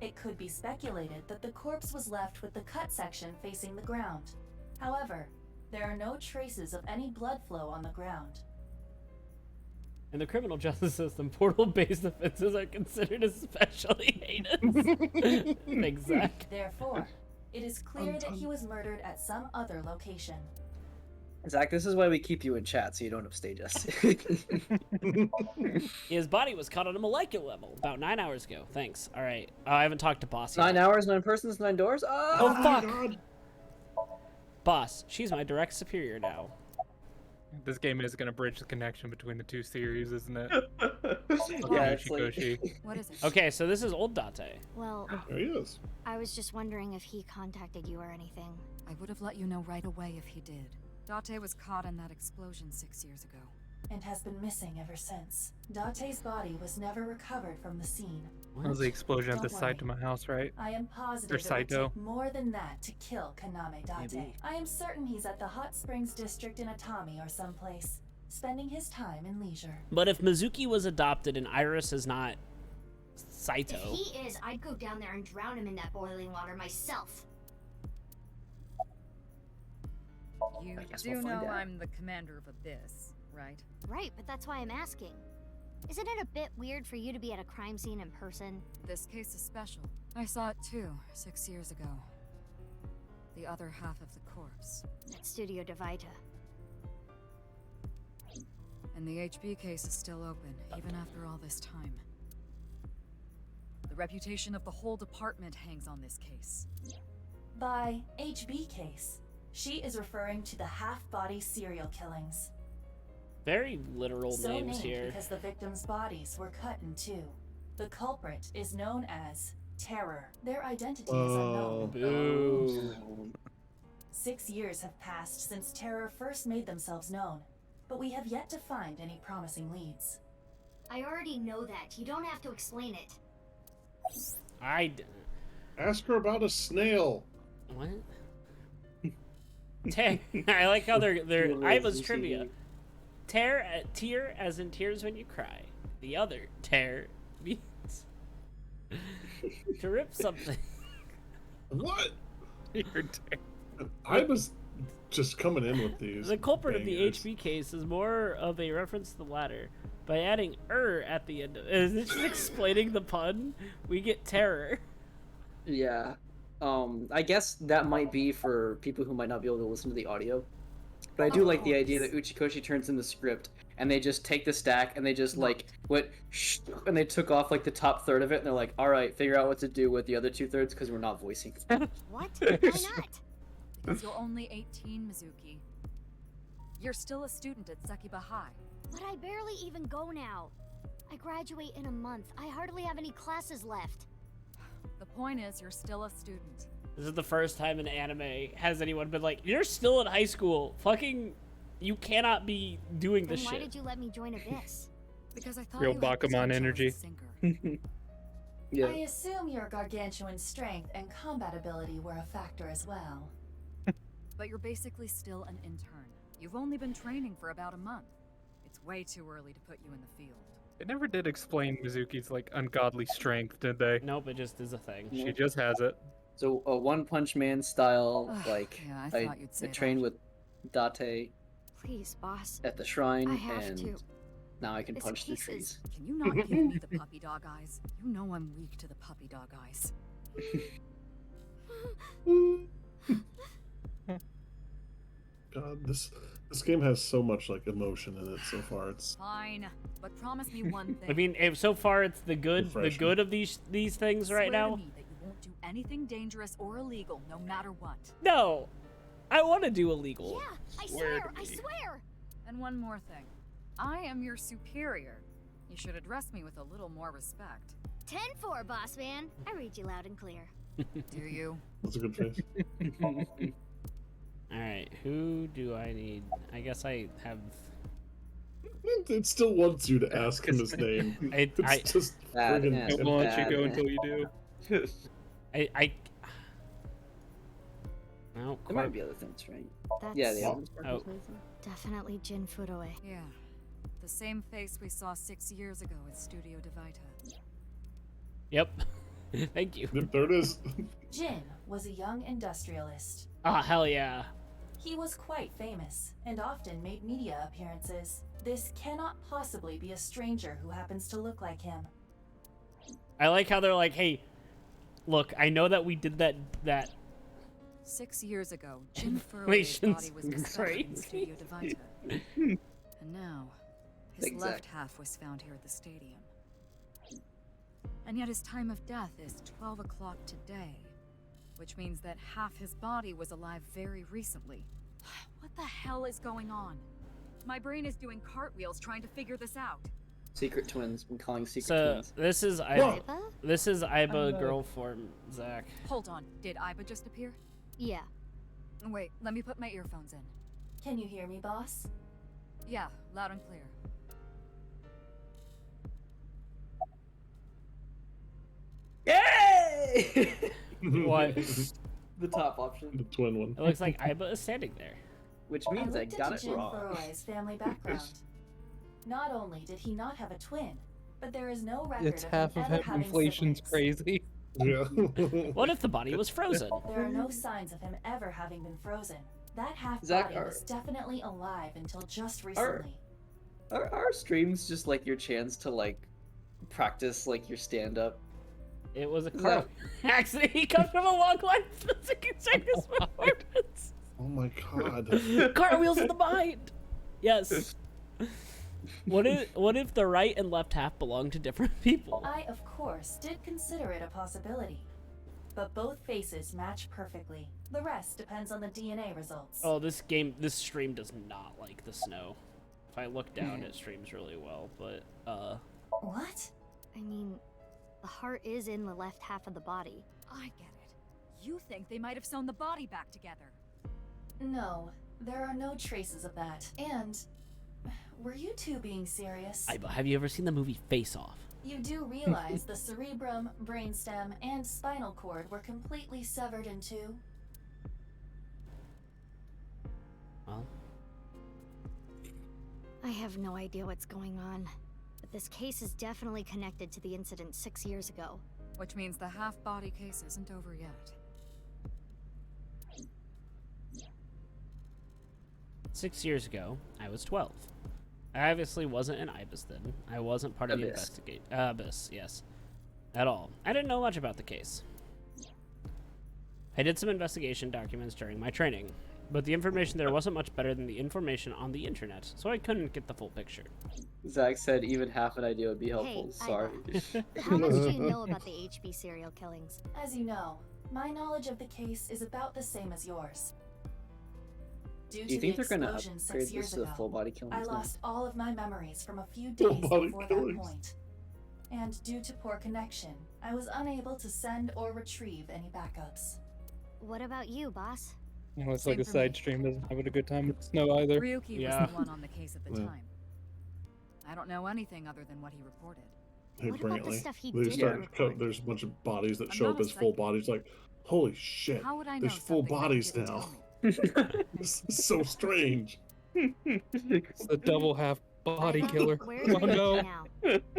It could be speculated that the corpse was left with the cut section facing the ground. However, there are no traces of any blood flow on the ground. In the criminal justice system, portal-based offenses are considered especially heinous. Exact. Therefore, it is clear that he was murdered at some other location. Zach, this is why we keep you in chat so you don't upstage us. His body was caught on a molecular level about 9 hours ago. Thanks. All right. I haven't talked to Boss yet. 9 hours, 9 persons, 9 doors? Oh, fuck! Boss, she's my direct superior now. This game is going to bridge the connection between the two series, isn't it? Yeah, it's like... What is it? Okay, so this is old Date. Well, There he is. I was just wondering if he contacted you or anything. I would have let you know right away if he did. Date was caught in that explosion 6 years ago. And has been missing ever since. Date's body was never recovered from the scene. That was the explosion at Don't the side to worry. my house, right? I am positive it would Saito. take more than that to kill Kaname Date. I am certain he's at the Hot Springs district in Atami or someplace, spending his time in leisure. But if Mizuki was adopted and Iris is not Saito... If he is, I'd go down there and drown him in that boiling water myself. You guess do we'll find know out. I'm the commander of Abyss, right? Right, but that's why I'm asking. Isn't it a bit weird for you to be at a crime scene in person? This case is special. I saw it too, 6 years ago. The other half of the corpse. At Studio Divita. And the HB case is still open, even after all this time. The reputation of the whole department hangs on this case. By HB case, she is referring to the half-body serial killings. Very literal So names named here. because the victims' bodies were cut in two. The culprit is known as Terror. Their identity is unknown. Boo. 6 years have passed since Terror first made themselves known, but we have yet to find any promising leads. I already know that. You don't have to explain it. I didn't. Ask her about a snail. What? I like how they're I was trivia. Tear as in tears when you cry. The other tear means to rip something. What? You're I was just coming in with these. The culprit of the bangers. HB case is more of a reference to the latter. By adding at the end of it. Is it just explaining the pun? We get terror. Yeah. I guess that might be for people who might not be able to listen to the audio. But I do like the idea that Uchikoshi turns in the script and they just take the stack and they just like and they took off like the top third of it and they're like, all right, figure out what to do with the other 2/3 because we're not voicing. What? Why not? Because you're only 18, Mizuki. You're still a student at Sekiba High. But I barely even go now. I graduate in a month. I hardly have any classes left. The point is, you're still a student. This is the first time in anime has anyone been like, you're still in high school. Fucking, you cannot be doing this Then why shit. did you let me join Abyss? Because I thought Real you had Bakuman potential energy. as a sinker. Yeah. I assume your gargantuan strength and combat ability were a factor as well. But you're basically still an intern. You've only been training for about a month. It's way too early to put you in the field. They never did explain Mizuki's like ungodly strength, did they? Nope, it just is a thing. She just has it. So a One Punch Man style, Ugh, like yeah, I I thought you'd say trained that. with Date Please, boss. at the shrine, I have and to. now I can This punch the case trees. is- Can you not give me the puppy dog eyes? You know I'm weak to the puppy dog eyes. God, this game has so much like emotion in it so far. It's Fine, but promise me one thing. I mean, so far it's the good Refreshing. of these things right Swear now. to me that you won't do anything dangerous or illegal, no matter what. No, I want to do illegal. Yeah, I Swear swear, to I me. swear. And one more thing. I am your superior. You should address me with a little more respect. 10-4, boss man. I read you loud and clear. Do you? that's a good face. All right, who do I need? I guess I have. It still wants you to ask him his name. It's just Bad friggin' ass. Don't let you Bad go man. until you do. No, There might be other things, right? That's Yeah, the Oh. definitely Jin Fudoe. Yeah. The same face we saw 6 years ago at Studio Devita. Yep. Thank you. There it is. Jin was a young industrialist. Ah, hell yeah. He was quite famous and often made media appearances. This cannot possibly be a stranger who happens to look like him. I like how they're like, hey, look, I know that we did that 6 years ago, Jin Furoe's Information's body was discovered in crazy. Studio Devita. And now, his Exact. left half was found here at the stadium. And yet his time of death is 12 o'clock today, which means that half his body was alive very recently. What the hell is going on? My brain is doing cartwheels trying to figure this out. Secret twins. I'm calling secret So twins. this is Iba? this is Iba girl form, Zach. Hold on, did Iba just appear? Yeah. Wait, let me put my earphones in. Can you hear me, boss? Yeah, loud and clear. Yay! What? The top option. The twin one. It looks like Iba is standing there. Which I means I looked got into it Jin wrong. Furoe's family background. Not only did he not have a twin, but there is no record It's of half him of ever it. having Inflation's siblings. crazy. Yeah. What if the body was frozen? There are no signs of him ever having been frozen. That half Zach, body was definitely alive until just Are- recently. Are streams just like your chance to like practice like your stand up? It was a No. car accident. He comes from a long life physical circus performance. Oh my god. Cartwheels in the mind. Yes. What if the right and left half belong to different people? I, of course, did consider it a possibility. But both faces match perfectly. The rest depends on the DNA results. Oh, this stream does not like the snow. If I look down, it streams really well, but What? I mean, the heart is in the left half of the body. I get it. You think they might have sewn the body back together. No, there are no traces of that. And were you two being serious? Iba, have you ever seen the movie Face Off? You do realize the cerebrum, brainstem, and spinal cord were completely severed in two? Well, I have no idea what's going on. But this case is definitely connected to the incident 6 years ago. Which means the half-body case isn't over yet. 6 years ago, I was 12. I obviously wasn't in Ibis then. I wasn't part of the investigate. Abyss, yes. At all. I didn't know much about the case. I did some investigation documents during my training, but the information there wasn't much better than the information on the internet, so I couldn't get the full picture. Zach said even half an idea would be helpful. Hey, Sorry. How much do you know about the HB serial killings? As you know, my knowledge of the case is about the same as yours. Due Do you to think the they're gonna explosion upgrade 6 years this to ago, full body killings I now? lost all of my memories from a few Full days body before killings. that point. and due to poor connection, I was unable to send or retrieve any backups. What about you, boss? You know, it's Same like a for me. side stream doesn't have a good time with snow either. Ryuki Yeah. was the one on the case at the Yeah. time. I don't know anything other than what he reported. Hey, What about the Brantley. stuff he They did start report? there's a bunch of bodies that I'm show not up a as full psychic. bodies. Like, holy shit! How would I know There's full something that you bodies didn't now. tell me? This is so strange. It's the double half body Ida, killer. Where's Oh Ryuki no. now?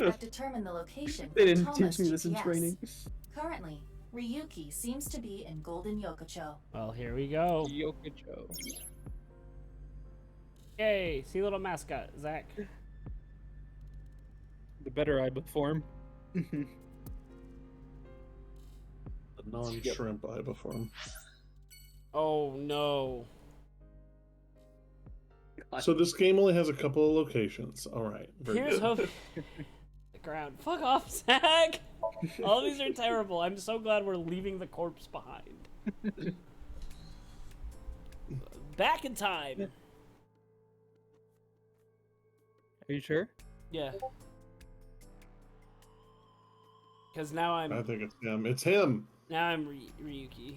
I've determined the location They from didn't Toma's teach me this in GPS. training. Currently, Ryuki seems to be in Golden Yokocho. Well, here we go. Yokocho. Yay! See little mascot, Zach. The better I perform. The non-shrimp ibuform. Oh no. So this game only has a couple of locations. All right. Very Here's good. hoping. The ground. Fuck off, Zach! All these are terrible. I'm so glad we're leaving the corpse behind. Back in time. Are you sure? Yeah. Because now I I'm think it's him. It's him. Ryuki.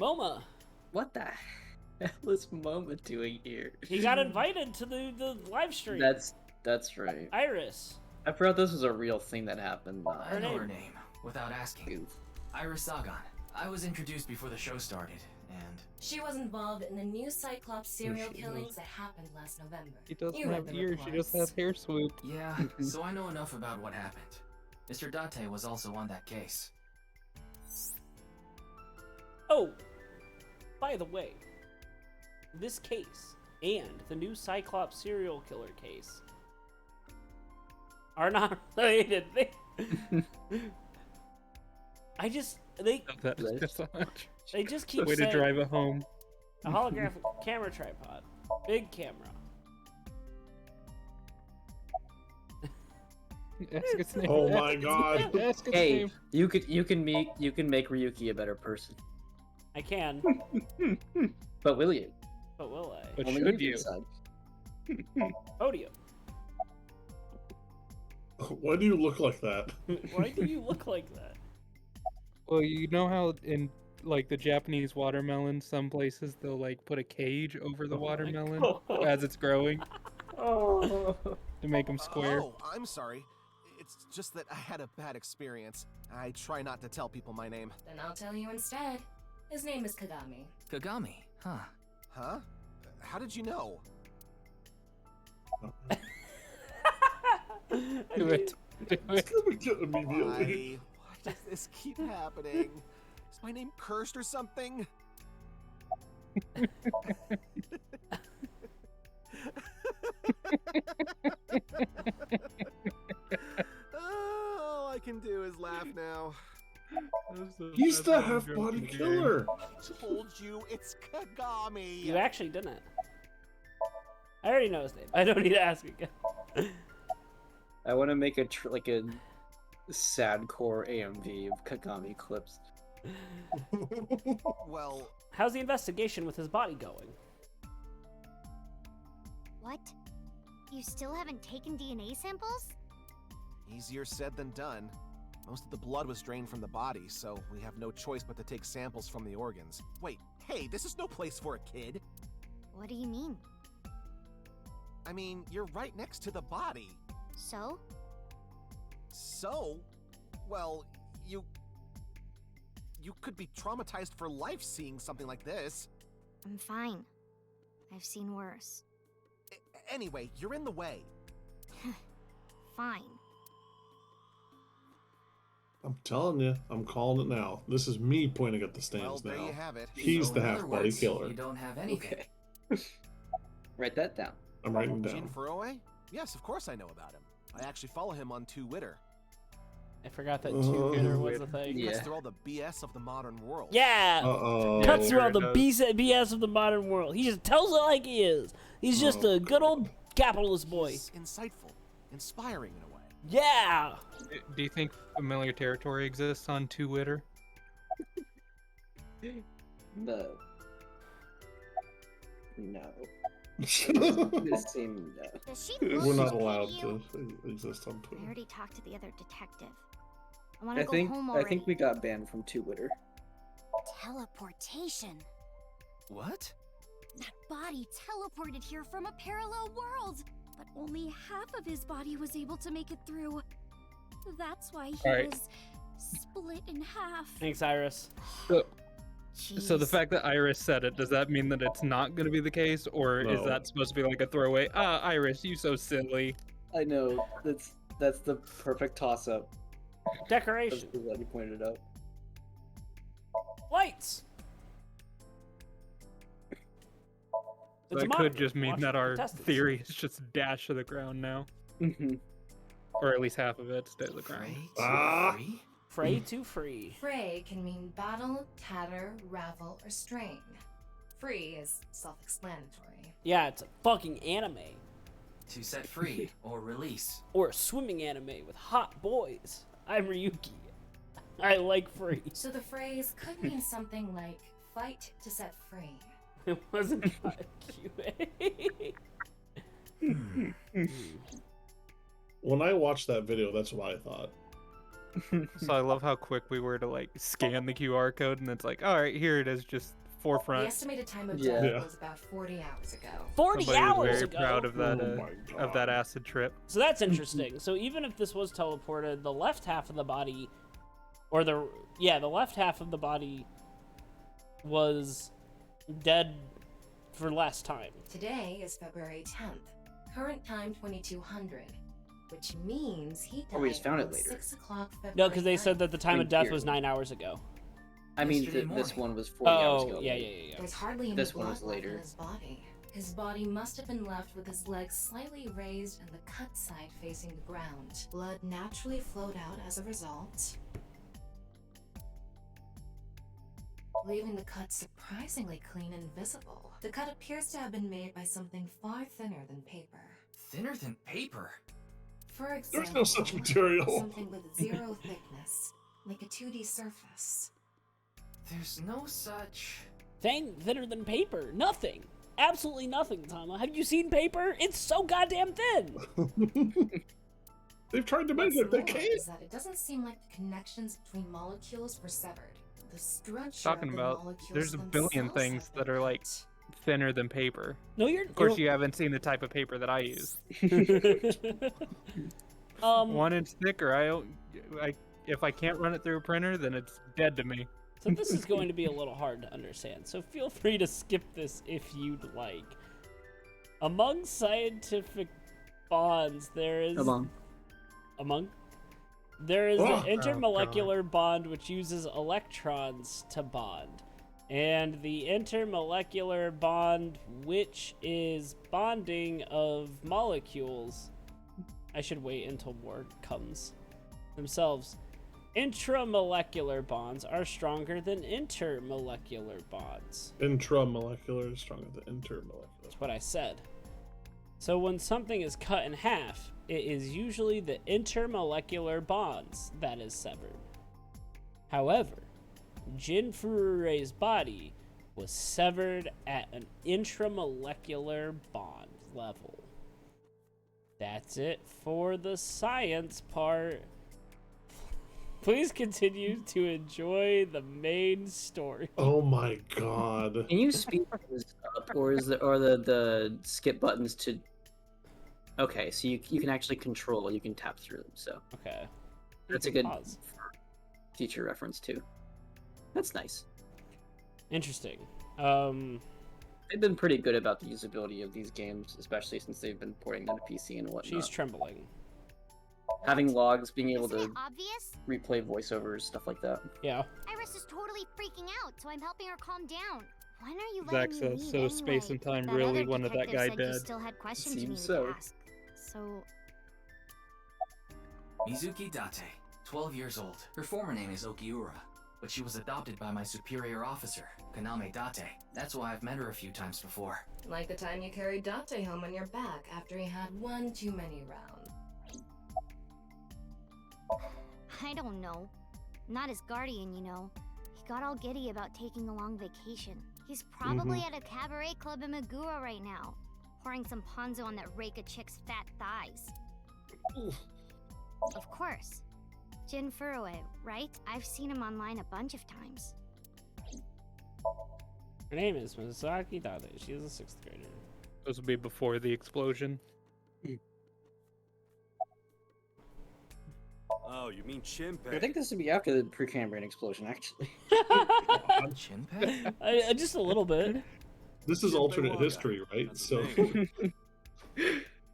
Moma. What the hell is Moma doing here? He got invited to the live stream. That's right. Iris. I forgot this was a real thing that happened. I know her name, without asking. Iris Sagan. I was introduced before the show started, and... She was involved in the new Cyclops serial killings that happened last November. She doesn't You read have the ears, she just reports. has hair swoop. Yeah, so I know enough about what happened. Mr. Date was also on that case. Oh, by the way, this case and the new Cyclops serial killer case are not related. They just keep Way saying to drive it home. a holographic camera tripod, big camera. Ask its name. Oh my god. Ask its Hey, name. you can make Ryuki a better person. I can, But will you? but will I? But Only should can you? decide. Podium. Why do you look like that? Why do you look like that? Well, you know how in like the Japanese watermelon, some places they'll like put a cage over the watermelon as it's growing Oh. to make them square. Oh, I'm sorry. It's just that I had a bad experience. I try not to tell people my name. Then I'll tell you instead. His name is Kagami. Kagami, huh? Huh? How did you know? Do it. Do It's it. gonna get immediately. Why does this keep happening? Is my name cursed or something? All I can do is laugh now. He's the half-body killer. I told you it's Kagami. You actually didn't. I already know his name. I don't need to ask again. I want to make a sad core AMV of Kagami clips. Well, how's the investigation with his body going? What? You still haven't taken DNA samples? easier said than done. Most of the blood was drained from the body, so we have no choice but to take samples from the organs. Wait, hey, this is no place for a kid. What do you mean? I mean, you're right next to the body. So? So? Well, you could be traumatized for life seeing something like this. I'm fine. I've seen worse. Anyway, you're in the way. Fine. I'm telling you, I'm calling it now. This is me pointing at the stands Well, now. there you have it. He's So the in other half-body words, killer. You don't have anything. Write that down. I'm writing Jin down. Furue? Yes, of course I know about him. I actually follow him on Twitter. I forgot that two-hitter was a thing. He cuts through all the BS of the modern world. Yeah! Uh-oh. Cuts through all the BS of the modern world. He just tells it like he is. He's just a good old capitalist boy. He's insightful, inspiring in a way. Yeah! Do you think familiar territory exists on Twitter? No. No. This seemed. Does she We're look not okay allowed to to you? exist on I Twitter. already talked to the other detective. I want to I go think home I already. think we got banned from Twitter. Teleportation. What? That body teleported here from a parallel world, but only half of his body was able to make it through. That's why he Alright. was split in half. Thanks, Iris. So the fact that Iris said it, does that mean that it's not going to be the case, or is No. that supposed to be like a throwaway? Ah, Iris, you so silly. I know that's the perfect toss-up. Decoration. That's what you pointed out. Lights. It's a That could monitor. just mean Watch that the our contestants. theory is just dashed to the ground now, or at least half of it stay to the ground. Fray to free. Fray can mean battle, tatter, ravel, or strain. Free is self-explanatory. Yeah, it's a fucking anime. To set free or release. Or a swimming anime with hot boys. I'm Ryuki. I like free. So the phrase could mean something like fight to set free. It wasn't QA. When I watched that video, that's what I thought. So I love how quick we were to like scan the QR code, and it's like, all right, here it is, just forefront. The estimated time of Yeah. death was about 40 hours ago. 40 Somebody was hours very ago. proud of that Oh my of that God. acid trip. So that's interesting. So even if this was teleported, the left half of the body, or the left half of the body was dead for less time. Today is February 10th. Current time 2200. Which means he died Oh, we just found it on later. 6 o'clock February No, because they 9th. said that the time Wait, of death here. was 9 hours ago. I mean, Yesterday this morning. one was 40 hours Oh, ago. yeah. There's hardly any This one blood was left later. in his body. His body must have been left with his legs slightly raised and the cut side facing the ground. Blood naturally flowed out as a result, leaving the cut surprisingly clean and visible. The cut appears to have been made by something far thinner than paper. Thinner than paper? For example, no such material. something with zero thickness, like a 2D surface. There's no such... Thing thinner than paper. Nothing. Absolutely nothing, Tama. Have you seen paper? It's so goddamn thin. They've tried to make What's it. They more can't. is that it doesn't seem like the connections between molecules were severed. The structure Talking of the about, molecules there's a billion themselves things have that been are like cut. thinner than paper. No, you're. Of course, you haven't seen the type of paper that I use. 1 inch thicker. If I can't run it through a printer, then it's dead to me. So this is going to be a little hard to understand. So feel free to skip this if you'd like. Among scientific bonds, there is there is an intermolecular bond which uses electrons to bond. And the intermolecular bond, which is bonding of molecules. I should wait until more comes themselves. Intramolecular bonds are stronger than intermolecular bonds. Intramolecular is stronger than intermolecular. That's what I said. So when something is cut in half, it is usually the intermolecular bonds that is severed. However, Jin Furure's body was severed at an intramolecular bond level. That's it for the science part. Please continue to enjoy the main story. Oh my god. Can you speed this up, or the skip buttons to? Okay, so you can actually control. You can tap through them. So Okay. that's a You can good pause. future reference too. That's nice. Interesting. They've been pretty good about the usability of these games, especially since they've been porting them to PC and whatnot. She's trembling. Having logs, being able Isn't to it obvious? replay voiceovers, stuff like that. Yeah. Iris is totally freaking out, so I'm helping her calm down. When are you Zach letting me says, lead so anyway? space and time That really other wanted that detective guy said you dead. still had questions you Seems needed so. to ask. So, Mizuki Date, 12 years old. Her former name is Okiura, but she was adopted by my superior officer, Kaname Date. That's why I've met her a few times before. Like the time you carried Date home on your back after he had one too many rounds. I don't know. Not his guardian, you know. He got all giddy about taking a long vacation. He's probably at a cabaret club in Meguro right now. pouring some ponzu on that rake of chick's fat thighs. Of course. Jin Furue, right? I've seen him online a bunch of times. Her name is Misaki Dade. She is a 6th grader. This will be before the explosion. Oh, you mean Shinpei? I think this would be after the Precambrian explosion, actually. Shinpei? Just a little bit. This is alternate history, right? So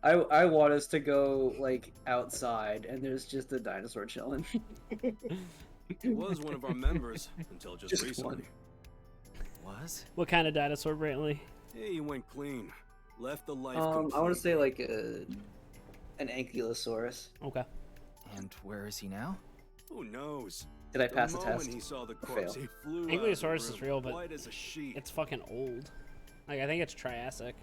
I want us to go like outside and there's just a dinosaur chilling. He was one of our members until just recently. Was? What kind of dinosaur, Brantley? Yeah, he went clean. Left the life. I want to say like an ankylosaurus. Okay. And where is he now? Who knows? Did I pass the test? He saw the Or corpse, fail? he flew Ankylosaurus is real, but white as a sheet. it's fucking old. Like, I think it's Triassic.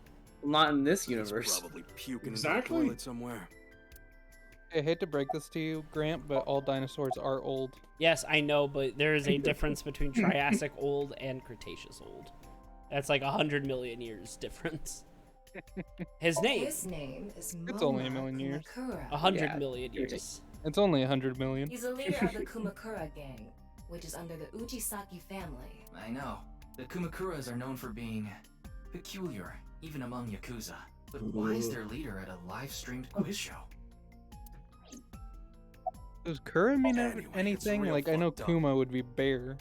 Not in this universe. Probably puking Exactly. in the toilet somewhere. I hate to break this to you, Grant, but all dinosaurs are old. Yes, I know, but there is a difference between Triassic old and Cretaceous old. That's like 100 million years difference. His name is It's only a million years. 100 million years. It's only 100 million. He's a leader of the Kumakura gang, which is under the Uchisaki family. I know. The Kumakuras are known for being peculiar, even among Yakuza. But why is their leader at a live-streamed quiz show? Does Kura mean Anyway, anything? it's real Like, I know fucked up. Kuma would be bear.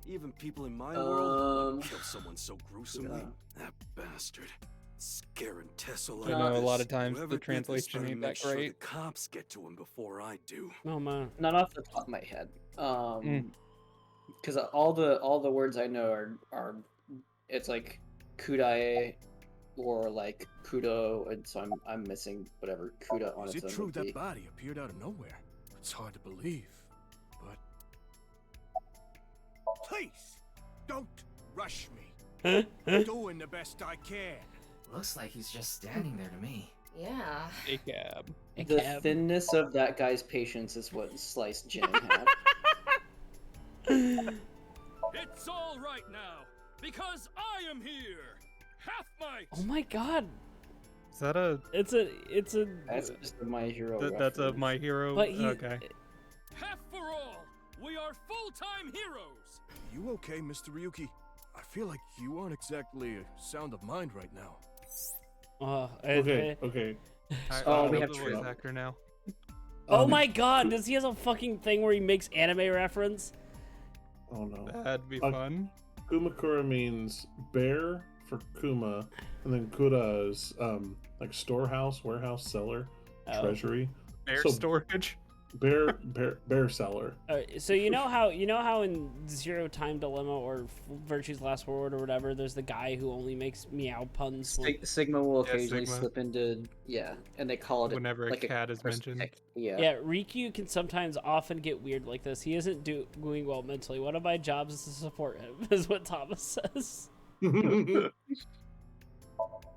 Even people in my world would kill someone so gruesomely. That bastard. Scaring Tessa like I know a this. lot of times Whoever the did this translation better ain't make that sure great. The cops get to him before I do. Oh man. Not off the top of my head. Because all the words I know are it's like kudae or like kudo, and so I'm missing whatever kuda on Is its it own true would that be. body appeared out of nowhere? It's hard to believe, but please don't rush me. I'm doing the best I can. Looks like he's just standing there to me. Yeah. A cab. The thinness of that guy's patience is what sliced Jin in half. It's all right now because I am here. Half might. Oh my god. Is that a... It's a... That's just a My Hero That's a reference. My Hero? But he- Okay. Half for all. We are full-time heroes. You okay, Mr. Ryuki? I feel like you aren't exactly sound of mind right now. Okay. Oh, we I'm have the Trio. voice actor now. Oh my god, does he have a fucking thing where he makes anime reference? Oh no. That'd be fun. Kumakura means bear for Kuma, and then Kura is like storehouse, warehouse, cellar, treasury. Bear So storage. bear cellar. So you know how in Zero Time Dilemma or Virtue's Last Word or whatever, there's the guy who only makes meow puns. Sigma will Yeah, occasionally Sigma. slip into and they call it Whenever like a cat is first mentioned. pick. Yeah. Yeah, Rikyu can sometimes often get weird like this. He isn't doing well mentally. One of my jobs is to support him, is what Thomas says.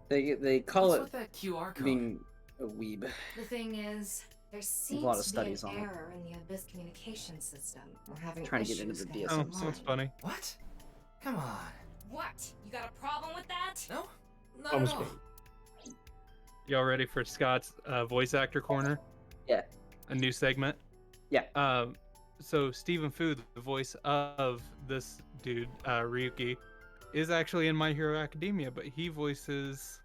They call What's it with that QR code? being a weeb. The thing is, there seems lot of to be an studies on it. error in the Abyss communication system. We're having Trying to get issues into the getting Oh, that's funny. What? Come on. What? You got a problem with that? No? Not at all. Y'all ready for Scott's voice actor corner? Yeah. A new segment? Yeah. So Stephen Fu, the voice of this dude, Ryuki, is actually in My Hero Academia, but he voices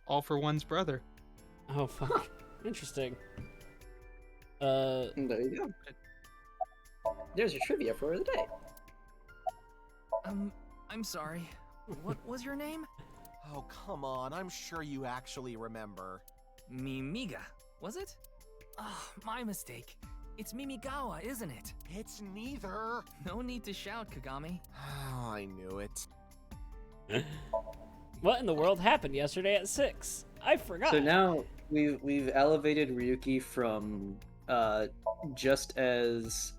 All for One's brother. Oh fuck. Interesting. There you go. There's your trivia for the day. I'm sorry. What was your name? Oh, come on. I'm sure you actually remember. Mimiga, was it? Oh, my mistake. It's Mimigawa, isn't it? It's neither. No need to shout, Kagami. Oh, I knew it. What in the world happened yesterday at 6? I forgot. So now we've elevated Ryuki from just as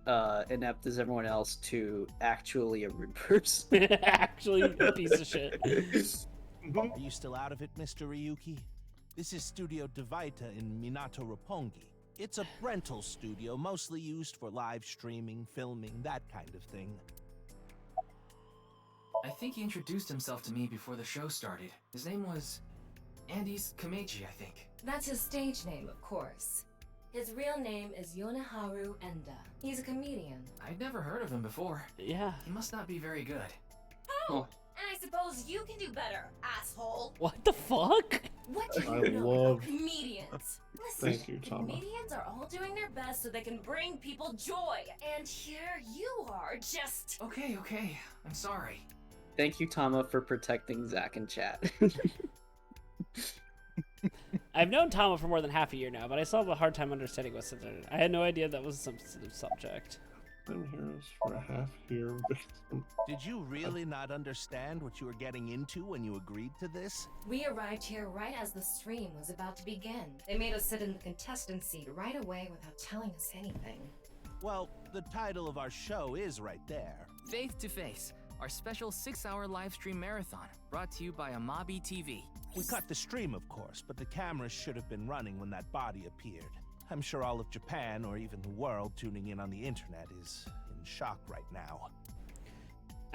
inept as everyone else to actually a rude person. Actually a piece of shit. Are you still out of it, Mr. Ryuki? This is Studio Devaita in Minato Roppongi. It's a rental studio mostly used for live streaming, filming, that kind of thing. I think he introduced himself to me before the show started. His name was And he's Kameji, I think. That's his stage name, of course. His real name is Yoneharu Enda. He's a comedian. I'd never heard of him before. Yeah. He must not be very good. Oh, and I suppose you can do better, asshole. What the fuck? What do I you know love- about comedians? Listen, Thank you, Tama. comedians are all doing their best so they can bring people joy. And here you are, just... Okay, I'm sorry. Thank you, Tama, for protecting Zach in chat. I've known Tama for more than half a year now, but I still have a hard time understanding what's in there. I had no idea that was a sensitive subject. I'm heroes for a half hero. Did you really not understand what you were getting into when you agreed to this? We arrived here right as the stream was about to begin. They made us sit in the contestant seat right away without telling us anything. Well, the title of our show is right there. Faith to Face, our special 6-hour live stream marathon, brought to you by Amabi TV. We cut the stream, of course, but the cameras should have been running when that body appeared. I'm sure all of Japan, or even the world tuning in on the internet, is in shock right now.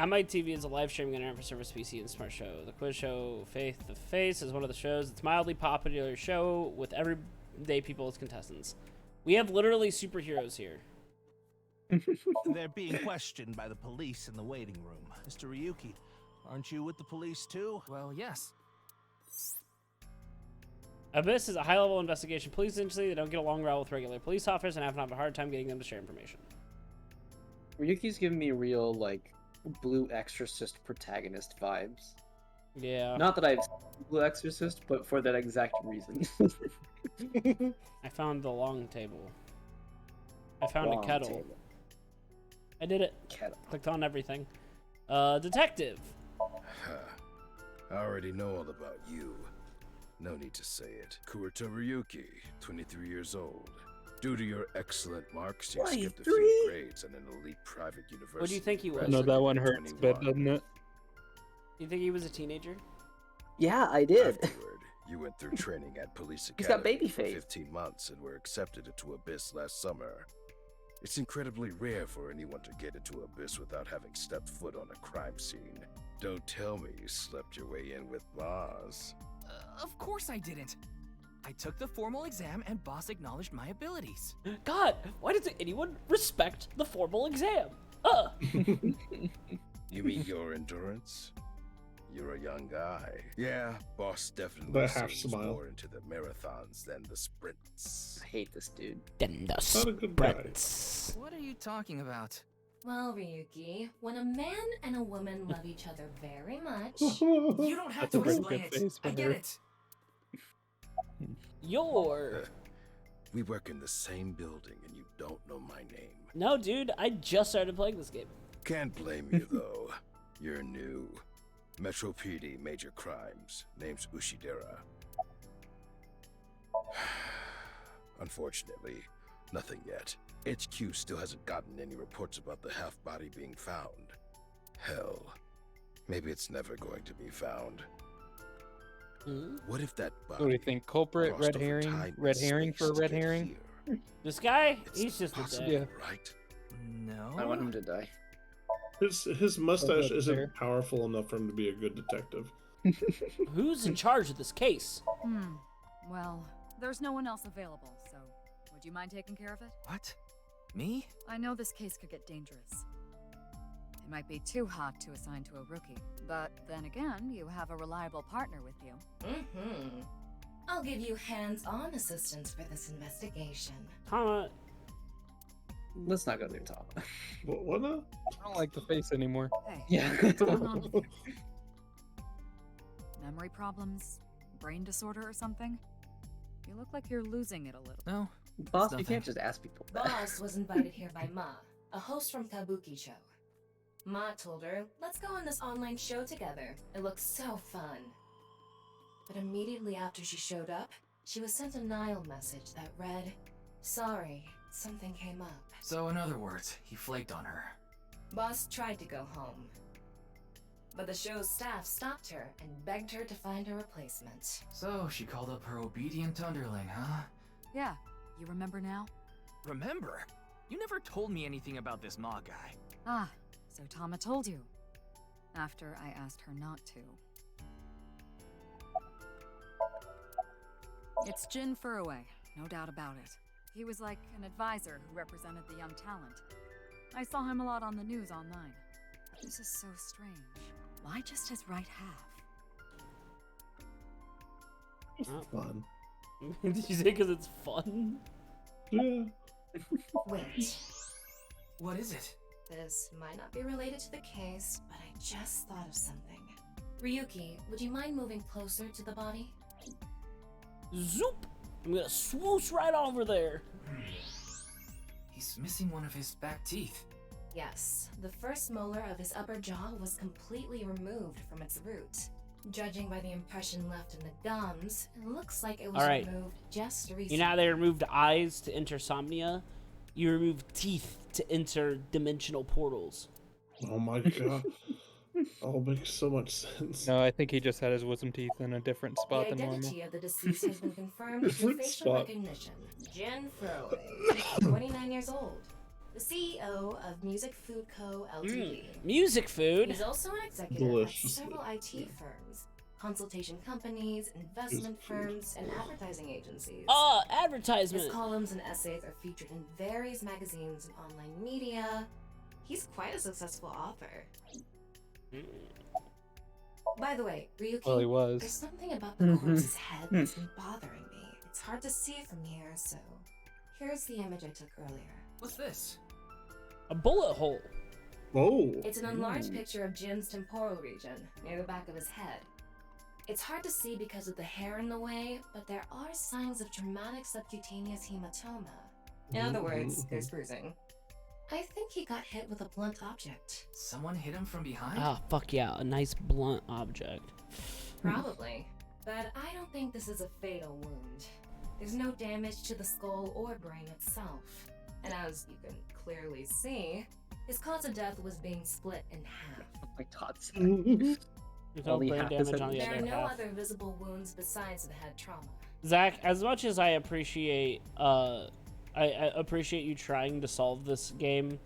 Amabi TV is a live streaming internet for service PC and smart show. The quiz show Faith to Face is one of the shows. It's a mildly popular show with everyday people as contestants. We have literally superheroes here. They're being questioned by the police in the waiting room. Mr. Ryuki, aren't you with the police too? Well, yes. Abyss is a high-level investigation police agency. They don't get along well with regular police officers and have a hard time getting them to share information. Ryuki's giving me real, like, Blue Exorcist protagonist vibes. Yeah. Not that I've seen Blue Exorcist, but for that exact reason. I found the long table. I found Long a kettle. table. I did it. Kettle. Clicked on everything. Detective. I already know all about you. No need to say it. Kurita Ryuki, 23 years old. Due to your excellent marks, you skipped a few grades at an elite private university. What do you think he was? I know that one hurts, but doesn't it? Do you think he was a teenager? Yeah, I did. Afterward, you went through training at Police Academy He's got baby for face. 15 months and were accepted into Abyss last summer. It's incredibly rare for anyone to get into Abyss without having stepped foot on a crime scene. Don't tell me you slept your way in with Boss. Of course I didn't. I took the formal exam and boss acknowledged my abilities. God, why doesn't anyone respect the formal exam? You mean your endurance? You're a young guy. Yeah, Boss definitely The half seems smile. more into the marathons than the sprints. I hate this dude. Then the Not a good guy. sprints. What are you talking about? Well, Ryuki, when a man and a woman love each other very much, You don't have That's a to very explain good it. face for I get her. it. You're... We work in the same building and you don't know my name. No, dude, I just started playing this game. Can't blame you though. You're new. Metro PD, major crimes. Name's Ushidera. Unfortunately, nothing yet. HQ still hasn't gotten any reports about the half-body being found. Hell, maybe it's never going to be found. What if that body What do you think? Culprit, crossed red over herring? time and Red herring space for to red get herring? here? This guy, It's he's just a possible, dick. Yeah. right? No. I want him to die. His mustache fair. isn't powerful enough for him to be a good detective. Who's in charge of this case? Well, there's no one else available, so would you mind taking care of it? What? Me? I know this case could get dangerous. It might be too hot to assign to a rookie, but then again, you have a reliable partner with you. I'll give you hands-on assistance for this investigation. Tama, Let's not go there, Tom. What now? I don't like the face anymore. Hey, Yeah. what's going on with you? Memory problems? Brain disorder or something? You look like you're losing it a little. No. Boss, you nothing. can't just ask people. Boss was invited here by Ma, a host from Kabuki show. Ma told her, let's go on this online show together. It looks so fun. But immediately after she showed up, she was sent a Nile message that read, sorry, something came up. So in other words, he flaked on her. Boss tried to go home. But the show's staff stopped her and begged her to find a replacement. So she called up her obedient underling, huh? Yeah, you remember now? Remember? You never told me anything about this Ma guy. Ah, so Tama told you. After I asked her not to. It's Jin Furroway, no doubt about it. He was like an advisor who represented the young talent. I saw him a lot on the news online. This is so strange. Why just his right half? It's fun. Did you say because it's fun? Yeah. Wait. What is it? This might not be related to the case, but I just thought of something. Ryuki, would you mind moving closer to the body? Zoop! I'm gonna swoosh right over there. He's missing one of his back teeth. Yes, the first molar of his upper jaw was completely removed from its root. Judging by the impression left in the gums, it looks like it was removed just recently. You know how they removed eyes to enter Somnia? You remove teeth to enter dimensional portals. Oh my god. All makes so much sense. No, I think he just had his wisdom teeth in a different spot The than normal. identity of the deceased has been confirmed through facial recognition. Jin Furroway, 29 years old. The CEO of Music Food Co. Ltd. Music food? He's also an executive at several IT firms, consultation companies, investment firms, and advertising agencies. Advertisement! His columns and essays are featured in various magazines and online media. He's quite a successful author. By the way, Ryuki, Well, he was. there's something about the corpse's head that's been bothering me. It's hard to see from here, so here's the image I took earlier. What's this? A bullet hole. Oh. It's an enlarged picture of Jin's temporal region, near the back of his head. It's hard to see because of the hair in the way, but there are signs of traumatic subcutaneous hematoma. In other words, there's bruising. I think he got hit with a blunt object. Someone hit him from behind? Ah, fuck yeah, a nice blunt object. Probably. But I don't think this is a fatal wound. There's no damage to the skull or brain itself. And as you can clearly see, his cause of death was being split in half. Oh my god. There's no brain damage on the There are other no half. other visible wounds besides the head trauma. Zach, as much as I appreciate I appreciate you trying to solve this game,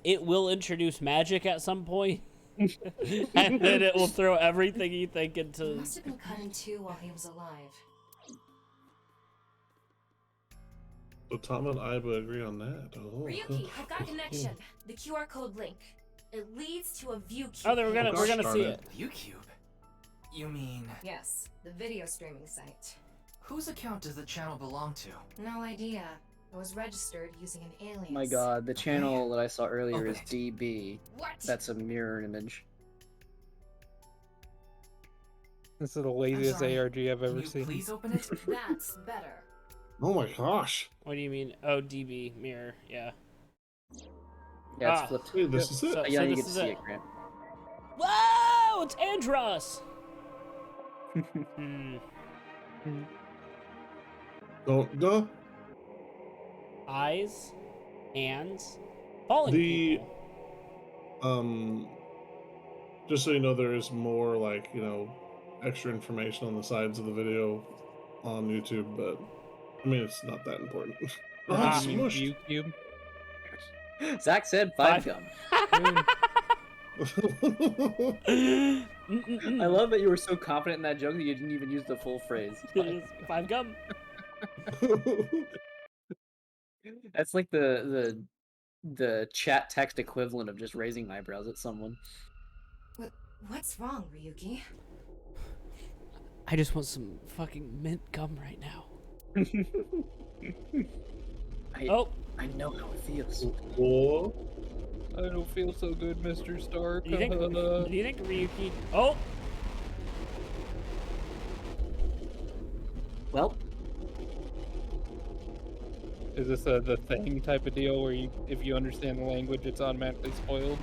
it will introduce magic at some point. And then it will throw everything you think He into... must have been cut in two while he was alive. So Tom and Iba agree on that. Oh. Ryuki, I've got a connection. The QR code link. It leads to a view cube. Oh, then we're gonna see it. ViewCube? You mean... Yes, the video streaming site. Whose account does the channel belong to? No idea. It was registered using an alias. Oh my god, the channel that I saw earlier is Open DB. What? That's a mirror image. This is the laziest sorry, ARG I've Can ever you seen. please open it? That's better. Oh my gosh. What do you mean? Oh, DB, mirror, yeah. Yeah, it's flipped. Wait, this is it? So, Yeah, so you this can is see it. it, Grant. Whoa, it's Andros! Don't go. Eyes, hands, falling The people. just so you know, there is more like, you know, extra information on the sides of the video on YouTube, but I mean it's not that important. Smush. ViewCube? Zach said five gum. I love that you were so confident in that joke that you didn't even use the full phrase. Five gum. That's like the chat text equivalent of just raising eyebrows at someone. What's wrong, Ryuki? I just want some fucking mint gum right now. I know how it feels. Or I don't feel so good, Mr. Stark. Do you think Ryuki... Oh! Well, Is this the thing type of deal where if you understand the language, it's automatically spoiled?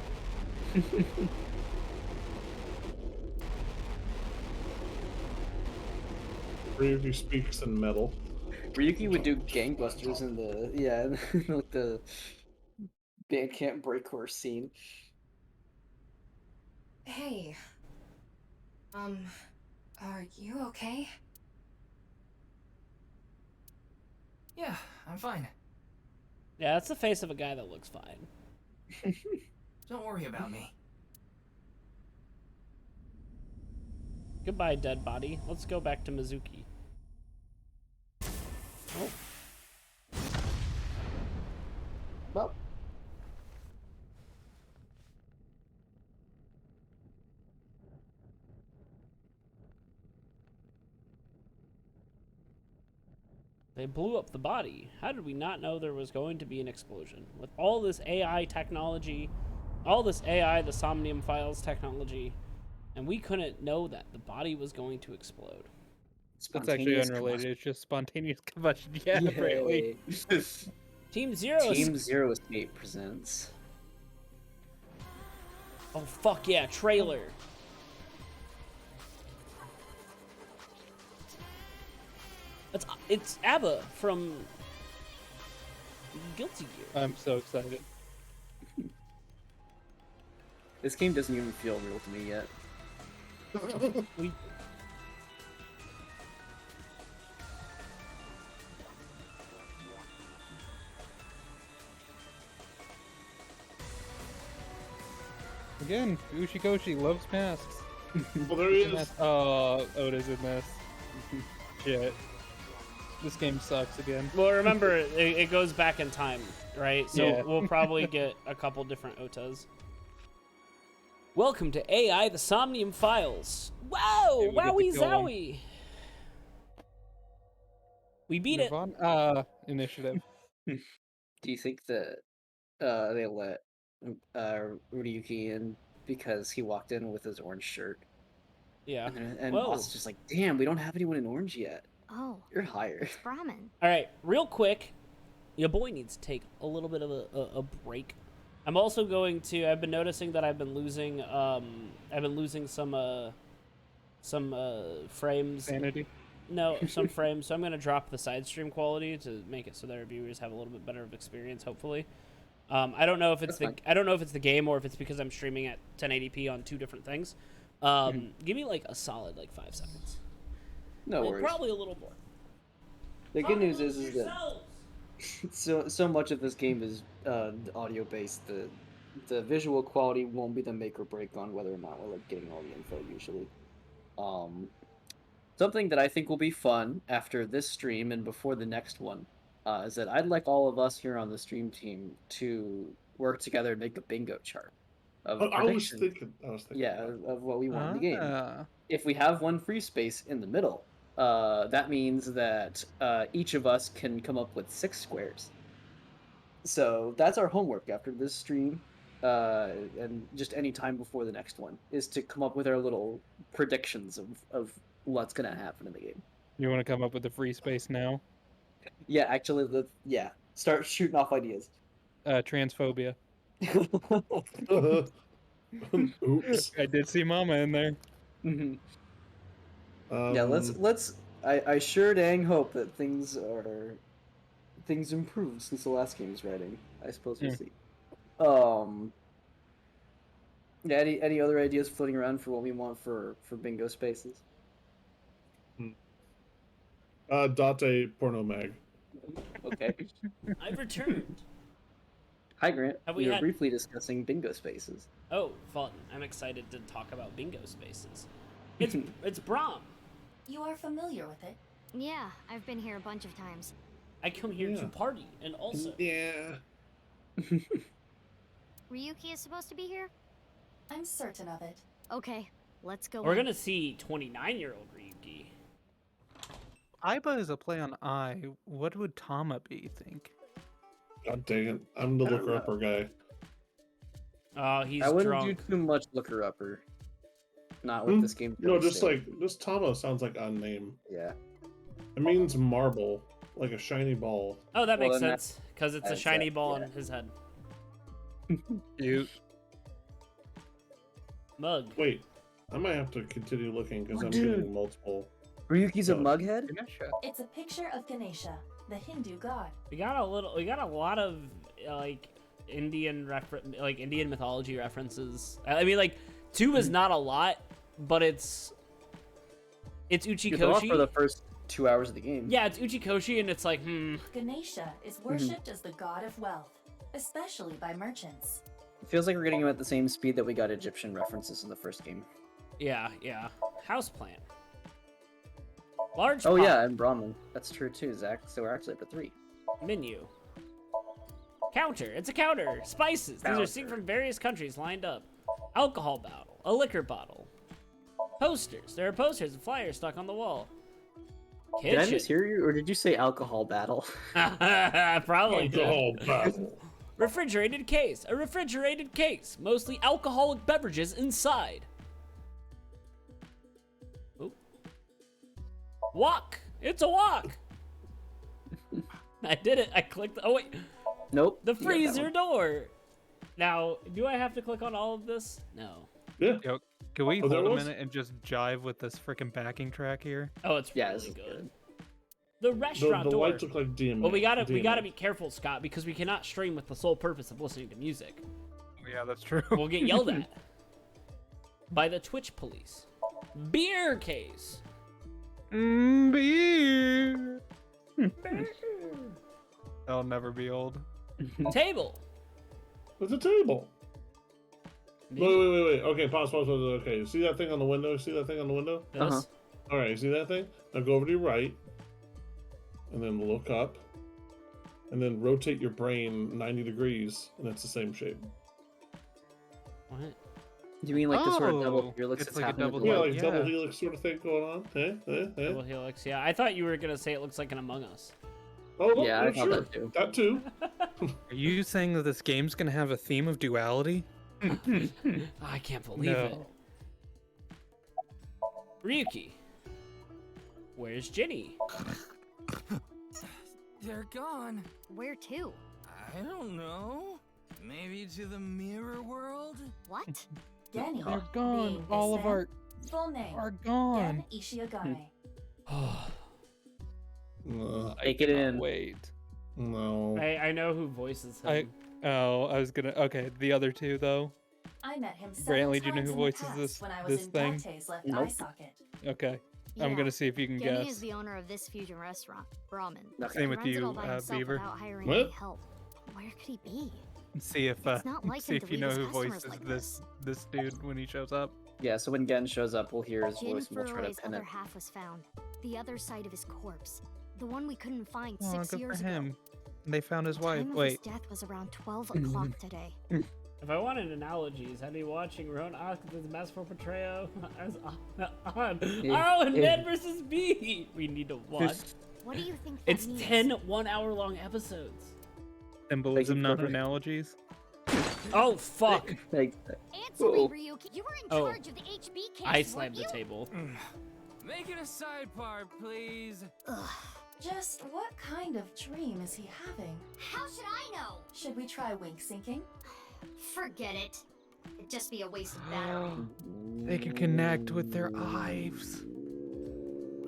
Ryuki speaks in metal. Ryuki would do gangbusters in the like the Bandcamp breakcore scene. Hey. Are you okay? Yeah, I'm fine. Yeah, that's the face of a guy that looks fine. Don't worry about me. Goodbye, dead body. Let's go back to Mizuki. They blew up the body. How did we not know there was going to be an explosion? With all this AI technology, all this AI, the Somnium Files technology, and we couldn't know that the body was going to explode. That's actually unrelated. It's just spontaneous combustion. Yeah, apparently. Team Zero. Team Zero Escape presents. Oh fuck yeah! Trailer. It's ABBA from Guilty Gear. I'm so excited. This game doesn't even feel real to me yet. Again, Ushikoshi loves masks. Well, there he is. Oh, Oda's in this. Shit. This game sucks again. Well, remember, it goes back in time, right? So Yeah. we'll probably get a couple different Otas. Welcome to AI, the Somnium Files. Whoa! Yeah, we get to Wowie kill 'em. zowie! We beat it. Initiative. Do you think that they let Ryuki in because he walked in with his orange shirt? Yeah. And Whoa. boss is just like, damn, we don't have anyone in orange yet. Oh. You're hired. Brahmin. All right, real quick, your boy needs to take a little bit of a break. I'm also going to. I've been noticing that I've been losing some frames. Sanity. No, some frames. So I'm gonna drop the side stream quality to make it so that our viewers have a little bit better of experience. Hopefully, I don't know if it's I don't know if it's the game or if it's because I'm streaming at 1080p on two different things. Give me like a solid 5 seconds. No Well, worries. probably a little more. The good news is that so much of this game is audio based. The visual quality won't be the make or break on whether or not we're getting all the info usually. Something that I think will be fun after this stream and before the next one is that I'd like all of us here on the stream team to work together and make a bingo chart of I was predictions. thinking. Yeah, of what we want in the game. Ah. If we have one free space in the middle, that means that each of us can come up with 6 squares. So that's our homework after this stream, and just any time before the next one, is to come up with our little predictions of what's gonna happen in the game. You want to come up with the free space now? Yeah, actually, start shooting off ideas. Transphobia. Oops. I did see Mama in there. Yeah, let's. I sure dang hope that things improved since the last game's writing. I suppose we'll see. Yeah, any other ideas floating around for what we want for bingo spaces? Date Porno Mag. Okay. I've returned. Hi, Grant. Have We we were had- briefly discussing bingo spaces. Oh, fun! I'm excited to talk about bingo spaces. It's Brahm. You are familiar with it? Yeah, I've been here a bunch of times. I come here to party and also. Yeah. Ryuki is supposed to be here? I'm certain of it. Okay, let's go. We're in. gonna see 29-year-old Ryuki. Aiba is a play on I. What would Tama be, think? God dang it! I'm the looker upper guy. Oh, he's I wouldn't drunk. do too much looker upper. Not with this game. No, really just saying. just Tama sounds like a name. Yeah. It means marble, like a shiny ball. Oh, that Well, makes then sense because it's a that's shiny it, ball yeah. on his head. Cute. Mug. Wait, I might have to continue looking because Oh, I'm dude. getting multiple. Ryuki's a mughead? It's a picture of Ganesha, the Hindu god. We got a lot of Indian Indian mythology references. I mean, 2 is not a lot, but it's You're off for Uchikoshi. the first 2 hours of the game. Yeah, it's Uchikoshi, and it's like, Ganesha is worshipped as the god of wealth, especially by merchants. It feels like we're getting him at the same speed that we got Egyptian references in the first game. Yeah. Houseplant. Large. Oh pot. yeah, and Brahmin. That's true too, Zach. So we're actually up to 3. Menu. Counter. It's a counter. Spices. These are seen from various countries lined up. Alcohol bottle. A liquor bottle. Posters. There are posters and flyers stuck on the wall. Did I mishear you, or did you say alcohol battle? Probably Alcohol did. battle. Refrigerated case. A refrigerated case. Mostly alcoholic beverages inside. Oop. Walk. It's a walk. I did it. I clicked. Oh, wait. Nope. The freezer door. Now, do I have to click on all of this? No. Yeah. Yo, can we Oh, hold there a was- minute and just jive with this freaking backing track here? Oh, it's Yeah, really this is good. The restaurant The door. lights look like DMA. Well, we gotta DMA. be careful, Scott, because we cannot stream with the sole purpose of listening to music. Oh, yeah, that's true. We'll get yelled at by the Twitch police. Beer case. Beer. I'll never be old. Table. It's a table. Wait. Okay, pause. Okay, see that thing on the window? See that thing on the window? Yes. All right, you see that thing? Now go over to your right, and then look up, and then rotate your brain 90 degrees, and it's the same shape. What? You mean like the sort of double Oh, helix it's that's like a happening at double the Yeah, light? like double helix sort of thing going on. Double helix. Yeah, I thought you were gonna say it looks like an Among Us. Oh, no, Yeah, I thought sure. that too. That too. Are you saying that this game's gonna have a theme of duality? I can't believe it. Ryuki. Where's Ginny? They're gone. Where to? I don't know. Maybe to the mirror world? What? Denny. They're gone. being All of Isen, our full name. are gone. Gen Ishiagane. Take it in. Wait. No. I know who voices him. I was gonna. Okay, the other two though. I met him several Brantley, do you know times who in the voices past this when I was this in thing? Dante's left Nope. eye socket. Okay. I'm Yeah. gonna see if you can Denny guess. is the owner of this fusion restaurant, Ramen. Same He with runs it you, all by himself Beaver. without hiring What? any help. Where could he be? See if It's not like see him if to you leave know his who customers voices like this dude when he shows up. Yeah, so when Gen shows up, we'll hear his Jin voice and we'll try to Furui's pin other it. half was found. The other side of his corpse. The one we couldn't find Oh, 6 good years for him. ago. They found his The wife. time of Wait. his death was around 12 o'clock today. If I wanted analogies, I'd be watching Ron Oscar's masterful portrayal as on RO and Man vs. B. We need to watch. What do you think that It's means? 10 1-hour-long episodes. Symbolism, not analogies. Oh, fuck. Answer me, Ryuki. You were in Oh. charge of the HB case, I weren't slammed the you? table. Make it a sidebar, please. Just what kind of dream is he having? How should I know? Should we try wink syncing? Forget it. It'd just be a waste of battery. They can connect with their eyes.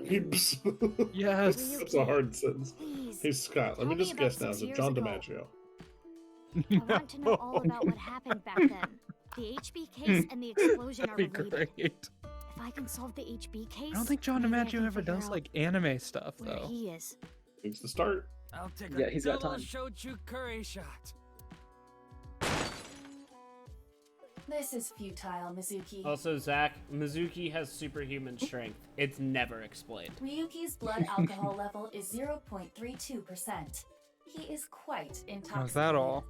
Heaps. Yes. That's a hard sentence. Please. Hey, Scott, let Tell me me just about guess now. 6 Is it years John ago. DiMaggio? I want to know all about what happened back then. The HB case and the explosion are That'd be related. great. If I can solve the HB case, I don't think John maybe I DiMaggio can ever figure does out like anime stuff where though. he is. It's the start. I'll take Yeah, a he's got double time. shochu curry shot. This is futile, Mizuki. Also, Zach, Mizuki has superhuman strength. It's never explained. Ryuki's blood alcohol level is 0.32%. He is quite intoxicated. How's that all?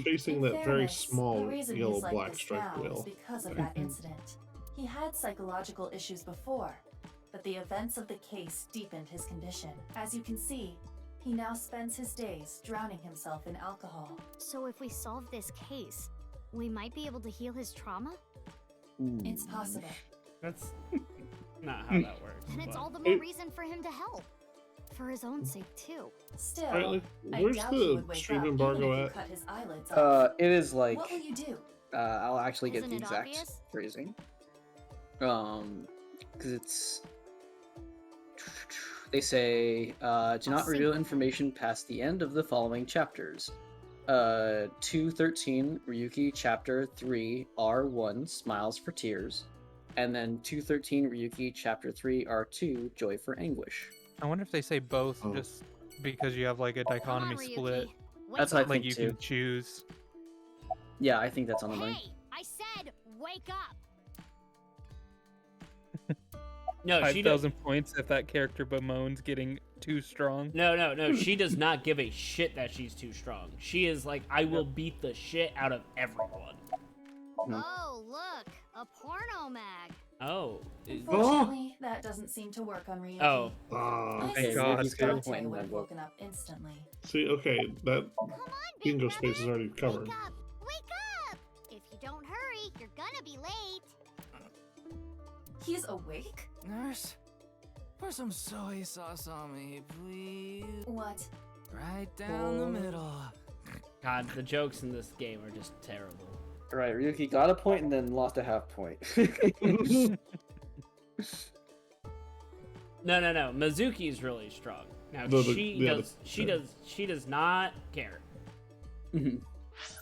Chasing In that very fairness, small the reason yellow he's like black this stripe now is wheel. because of that incident. He had psychological issues before, but the events of the case deepened his condition. As you can see, he now spends his days drowning himself in alcohol. So if we solve this case, we might be able to heal his trauma? It's possible. That's not how that works. Then it's but- all the more reason for him to help. For his own sake, too. Still, Alright, I where's doubt he the would wake stream up embargo even if you at? cut his eyelids off. It is like What will you do? I'll actually get Isn't the it exact obvious? phrasing. Because it's they say do not reveal information past the end of the following chapters. 213 Ryuki chapter 3 R1 Smiles for Tears, and then 213 Ryuki chapter 3 R2 Joy for Anguish. I wonder if they say both Oh. just because you have like a dichotomy Ryuki. split. That's what I Like think you too. can choose. Yeah, I think that's on the money. Hey, I said wake up. No, she does. 5,000 points if that character bemoans getting too strong. No. She does not give a shit that she's too strong. She is like, I will beat the shit out of everyone. Oh, look, a porno mag. Oh. Unfortunately, that doesn't seem to work on Ryuki. Oh. I Okay. suspect Dante would have woken up instantly. See, okay, that bingo space is already covered. Wake up! If you don't hurry, you're gonna be late. He's awake? Nurse, pour some soy sauce on me, please. What? Right down the middle. God, the jokes in this game are just terrible. Right, Ryuki got a point and then lost a half point. No. Mizuki's really strong. Now she does not care.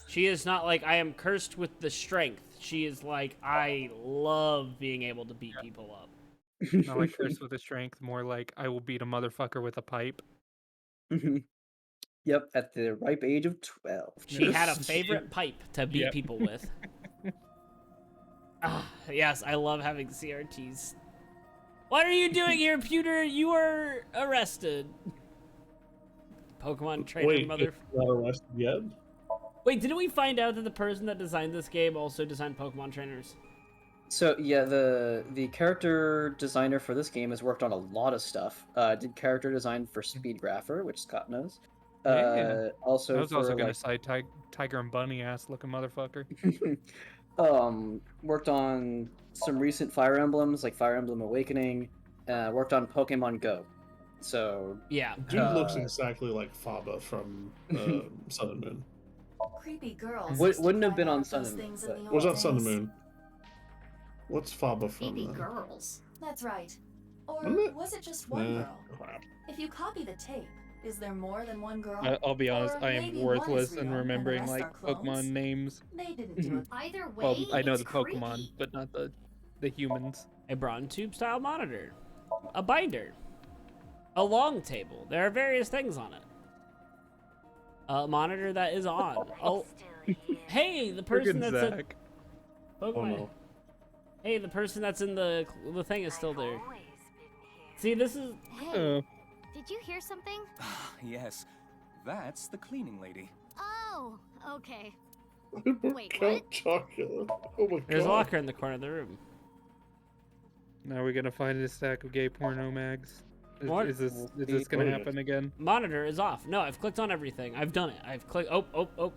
She is not like, I am cursed with the strength. She is like, I love being able to beat people up. Not like cursed with the strength, more like I will beat a motherfucker with a pipe. Yep, at the ripe age of 12. She had a favorite pipe to beat people with. Yes, I love having CRTs. What are you doing here, Pewter? You are arrested. Pokemon trainer Wait, mother. Not arrested yet? Wait, didn't we find out that the person that designed this game also designed Pokemon trainers? So yeah, the character designer for this game has worked on a lot of stuff. Did character design for Speed Grapher, which Scott knows. Also I was for, also gonna like, say Tiger and Bunny ass looking motherfucker. worked on some recent Fire Emblems, like Fire Emblem Awakening. Worked on Pokemon Go. So yeah, dude looks exactly like Faba from Sun and Moon. Creepy girls. Wouldn't have been on Sun and Moon. Was that Sun and Moon? What's Faba from? Creepy girls. That's right. Or Wasn't it? was it just one Nah, girl? crap. If you copy the tape, is there more than one girl? I'll be honest, Or I am maybe one is worthless in real and the remembering rest like are clones? Pokemon names. They didn't do it. Either way, Well, I know it's the Pokemon, creepy. but not the humans. a Braun tube style monitor, a binder, a long table. There are various things on it. A monitor that is on. Oh, hey, the person that's in Zach. Pokemon. Oh no. Hey, the person that's in the thing is still there. See, this is. Hey, did you hear something? Yes, that's the cleaning lady. Oh, okay. Wait, Count Chocula. Oh my There's a god. locker in the corner of the room. Now we're gonna find a stack of gay porno mags. What? Is this gonna happen again? Monitor is off. No, I've clicked on everything. I've done it. I've clicked. Oh.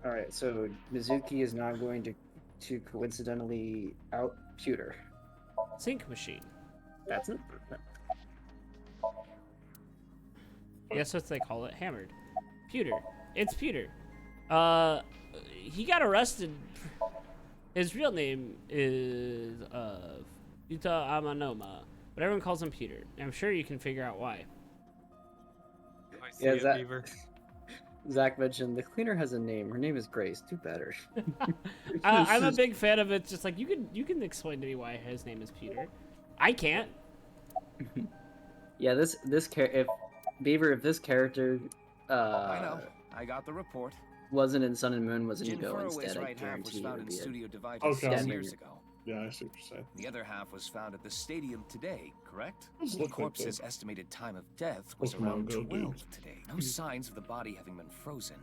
Alright, so Mizuki is now going to coincidentally out Pewter. Sync machine. That's it. Guess what they call it? Hammered. Pewter. It's Pewter. He got arrested. His real name is Yuta Amanoma, but everyone calls him Pewter. I'm sure you can figure out why. Yeah, Zach mentioned the cleaner has a name. Her name is Grace. Do better. I'm a big fan of it. Just like you can explain to me why his name is Pewter. I can't. Yeah, if this character I know. I got the report. wasn't in Sun and Moon, was in Jin Ego Furroway's instead, I right half was guarantee it found would in be Studio it. Divide Okay. 6 years ago. Yeah, I see what you're saying. The other half was found at the stadium today, correct? Does The look like corpse's that. estimated time of death was Pokemon around Go 12 dude. today. No signs of the body having been frozen.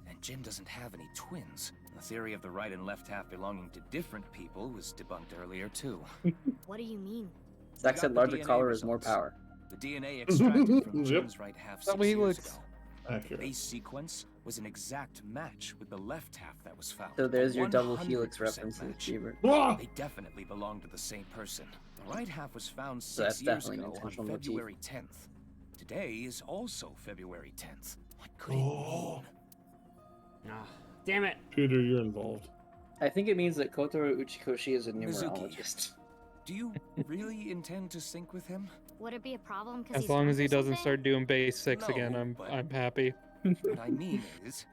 And Jin doesn't have any twins. The theory of the right and left half belonging to different people was debunked earlier, too. What do you mean? Zach said We got the larger DNA collar is more results. power. The DNA extracted from Yep. Jin's right half That 6 way he years looks. ago. Accurate. The base sequence was an exact match with the left half that was found. So there's A your double 100% helix references, match. Beaver. Ah! They definitely belong to the same person. The right half was found So 6 that's years definitely an ago on intentional motif. February 10th. Today is also February 10th. What could it Oh. mean? Ah, damn it. Peter, you're involved. I think it means that Kotaro Uchikoshi is a Mizuki. numerologist. Do you really intend to sync with him? Would it be a problem because As he's long as he drunk or doesn't something? start doing base 6 again, No, but- I'm happy. What I mean is,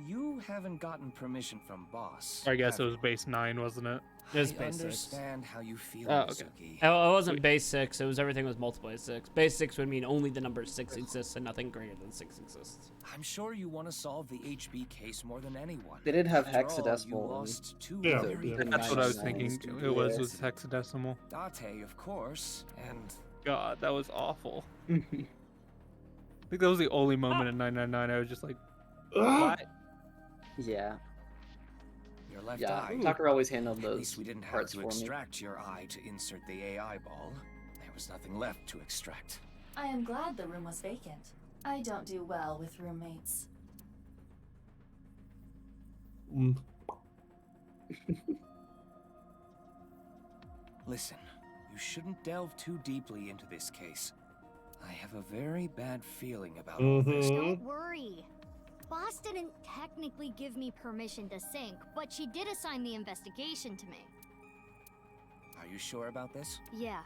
you haven't gotten permission from boss. I guess it have was base 9, wasn't it? It was I base 6. understand how you feel, Oh, okay. Mizuki. Oh, it wasn't base 6. It was everything was multiplied 6. Base 6 would mean only the number 6 exists and nothing greater than 6 exists. I'm sure you want to solve the HB case more than anyone. They did have After all, hexadecimal you and- lost two Yeah, very yeah. good That's what I was matches. thinking. It was hexadecimal. Date, of course, and God, that was awful. I think that was the only moment in 999 I was just like, Ah! what? Yeah. your left Yeah, eye. Tucker always handled At those least we didn't have parts to for me. extract your eye to insert the AI ball. There was nothing left to extract. I am glad the room was vacant. I don't do well with roommates. Listen, you shouldn't delve too deeply into this case. I have a very bad feeling about all this. Don't worry. Boss didn't technically give me permission to sync, but she did assign the investigation to me. Are you sure about this? Yeah,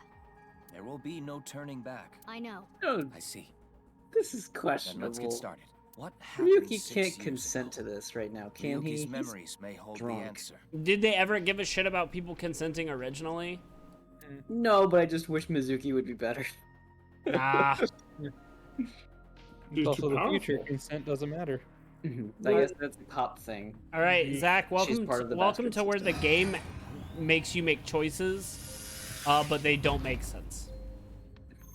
There will be no turning back. I know. Oh, I see. this is Then questionable. let's get started. What happened Ryuki 6 can't years consent ago? to this right now, can he? Ryuki's He's memories may hold drunk. the answer. Did they ever give a shit about people consenting originally? No, but I just wish Mizuki would be better. Nah. He's Also, too the future powerful. consent doesn't matter. I guess that's a pop thing. All right, Zach. Welcome. part of the Welcome bastard to where the system. game makes you make choices, but they don't make sense.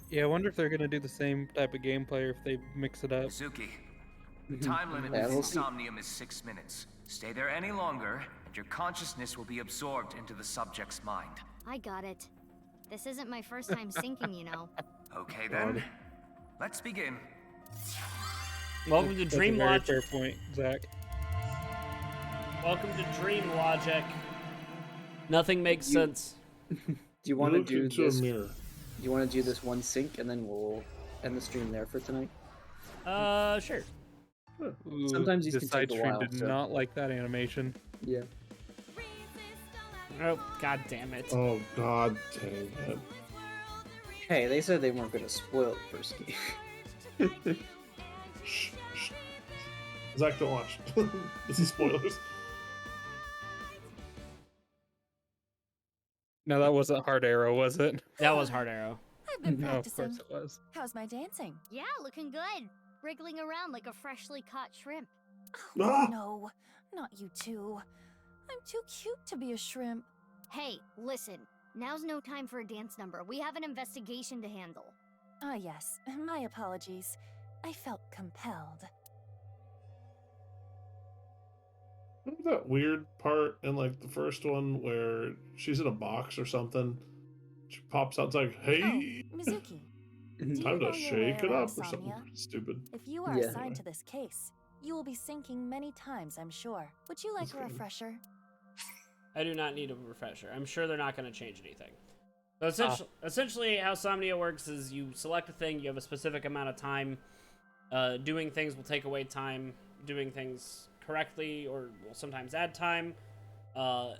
Yeah, I wonder if they're gonna do the same type of gameplay or if they mix it up. Mizuki, the time limit Yeah, with we'll see. Somnium is 6 minutes. Stay there any longer, and your consciousness will be absorbed into the subject's mind. I got it. This isn't my first time syncing, you know. Okay then, let's begin. Welcome to That's a Dream very Logic. fair point, Zach. Welcome to Dream Logic. Nothing makes sense. Do you want to Look do into this? a mirror. Do you want to do this one sync and then we'll end the stream there for tonight? Sure. Ooh, Sometimes these the can side take a stream while, did so- not like that animation. Yeah. Oh, god damn it. Oh god dang it. Hey, they said they weren't going to spoil the first game. Shh, shh. Zach, don't watch. This is spoilers. No, that wasn't Hard Arrow, was it? That was Hard Arrow. I've been No, of practicing. course it was. How's my dancing? Yeah, looking good. Wriggling around like a freshly caught shrimp. Ah! No, not you two. I'm too cute to be a shrimp. Hey, listen. Now's no time for a dance number. We have an investigation to handle. Ah, yes. My apologies. I felt compelled. Remember that weird part in like the first one where she's in a box or something? She pops out, it's like, hey, Oh, Mizuki. Do you time know to your shake way it around up or something Somnia? stupid. If you are Yeah. assigned to this case, you will be sinking many times, I'm sure. Would you like a refresher? I do not need a refresher. I'm sure they're not going to change anything. So essentially, how Somnia works is you select a thing, you have a specific amount of time. Doing things will take away time. Doing things correctly or will sometimes add time. Nah,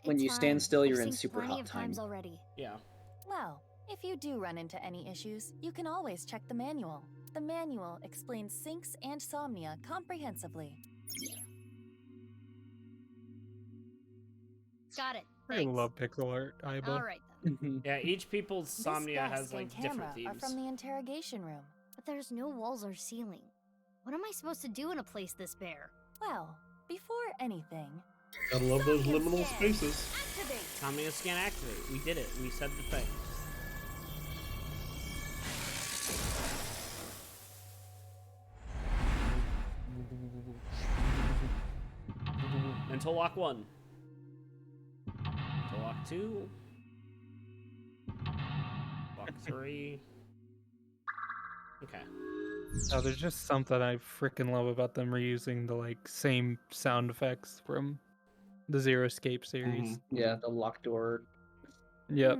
When it's you fine. stand still, I've you're in synced super plenty hot of times time. already. Yeah. Well, if you do run into any issues, you can always check the manual. The manual explains syncs and Somnia comprehensively. Got it. I Thanks. love pixel art, Aiba. All right then. Yeah, each people's Somnia this has desk like and different camera are themes. from the interrogation room. But there's no walls or ceiling. What am I supposed to do in a place this bare? Well, before anything, Gotta love those liminal spaces. activate. Somnia scan activate. We did it. We said the thing. Until lock 1. Until lock 2. Lock 3. Okay. Oh, there's just something I freaking love about them reusing the like same sound effects from the Zero Escape series. Yeah, the locked door Yep.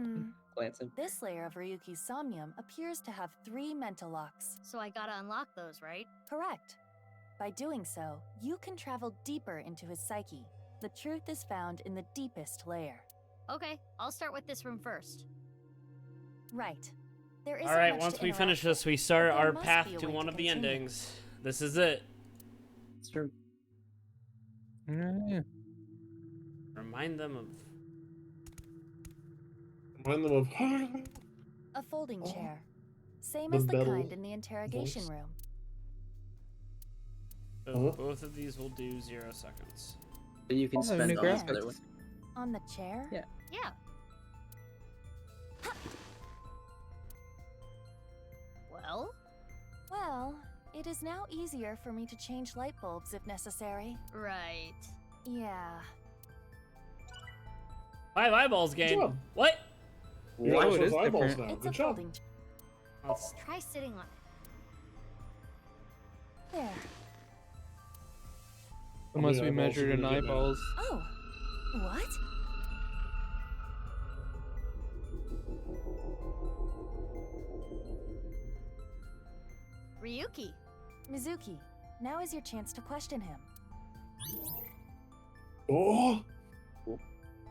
glancing. This layer of Ryuki's Somnium appears to have 3 mental locks. So I gotta unlock those, right? Correct. By doing so, you can travel deeper into his psyche. The truth is found in the deepest layer. Okay, I'll start with this room first. Right. There isn't All right, much once to we finish interact this, we with, start but there our must path be a to way one to of the continue. endings. This is it. It's true. Yeah. Remind them of... Remind them of A folding chair. Same The as the metal kind in the interrogation voice. room. So both of these will do 0 seconds. But you can Oh, spend new on this graphics. other one. On the chair? Yeah. Yeah. Well? Well, it is now easier for me to change light bulbs if necessary. Right. Yeah. 5 eyeballs game. job. What? You Oh, also it have is eyeballs different. now. It's Good a job. folding. Let's Try sitting on it. There. It must be eyeballs measured you're in gonna get now? eyeballs. Oh. What? Ryuki. Mizuki, now is your chance to question him. Oh,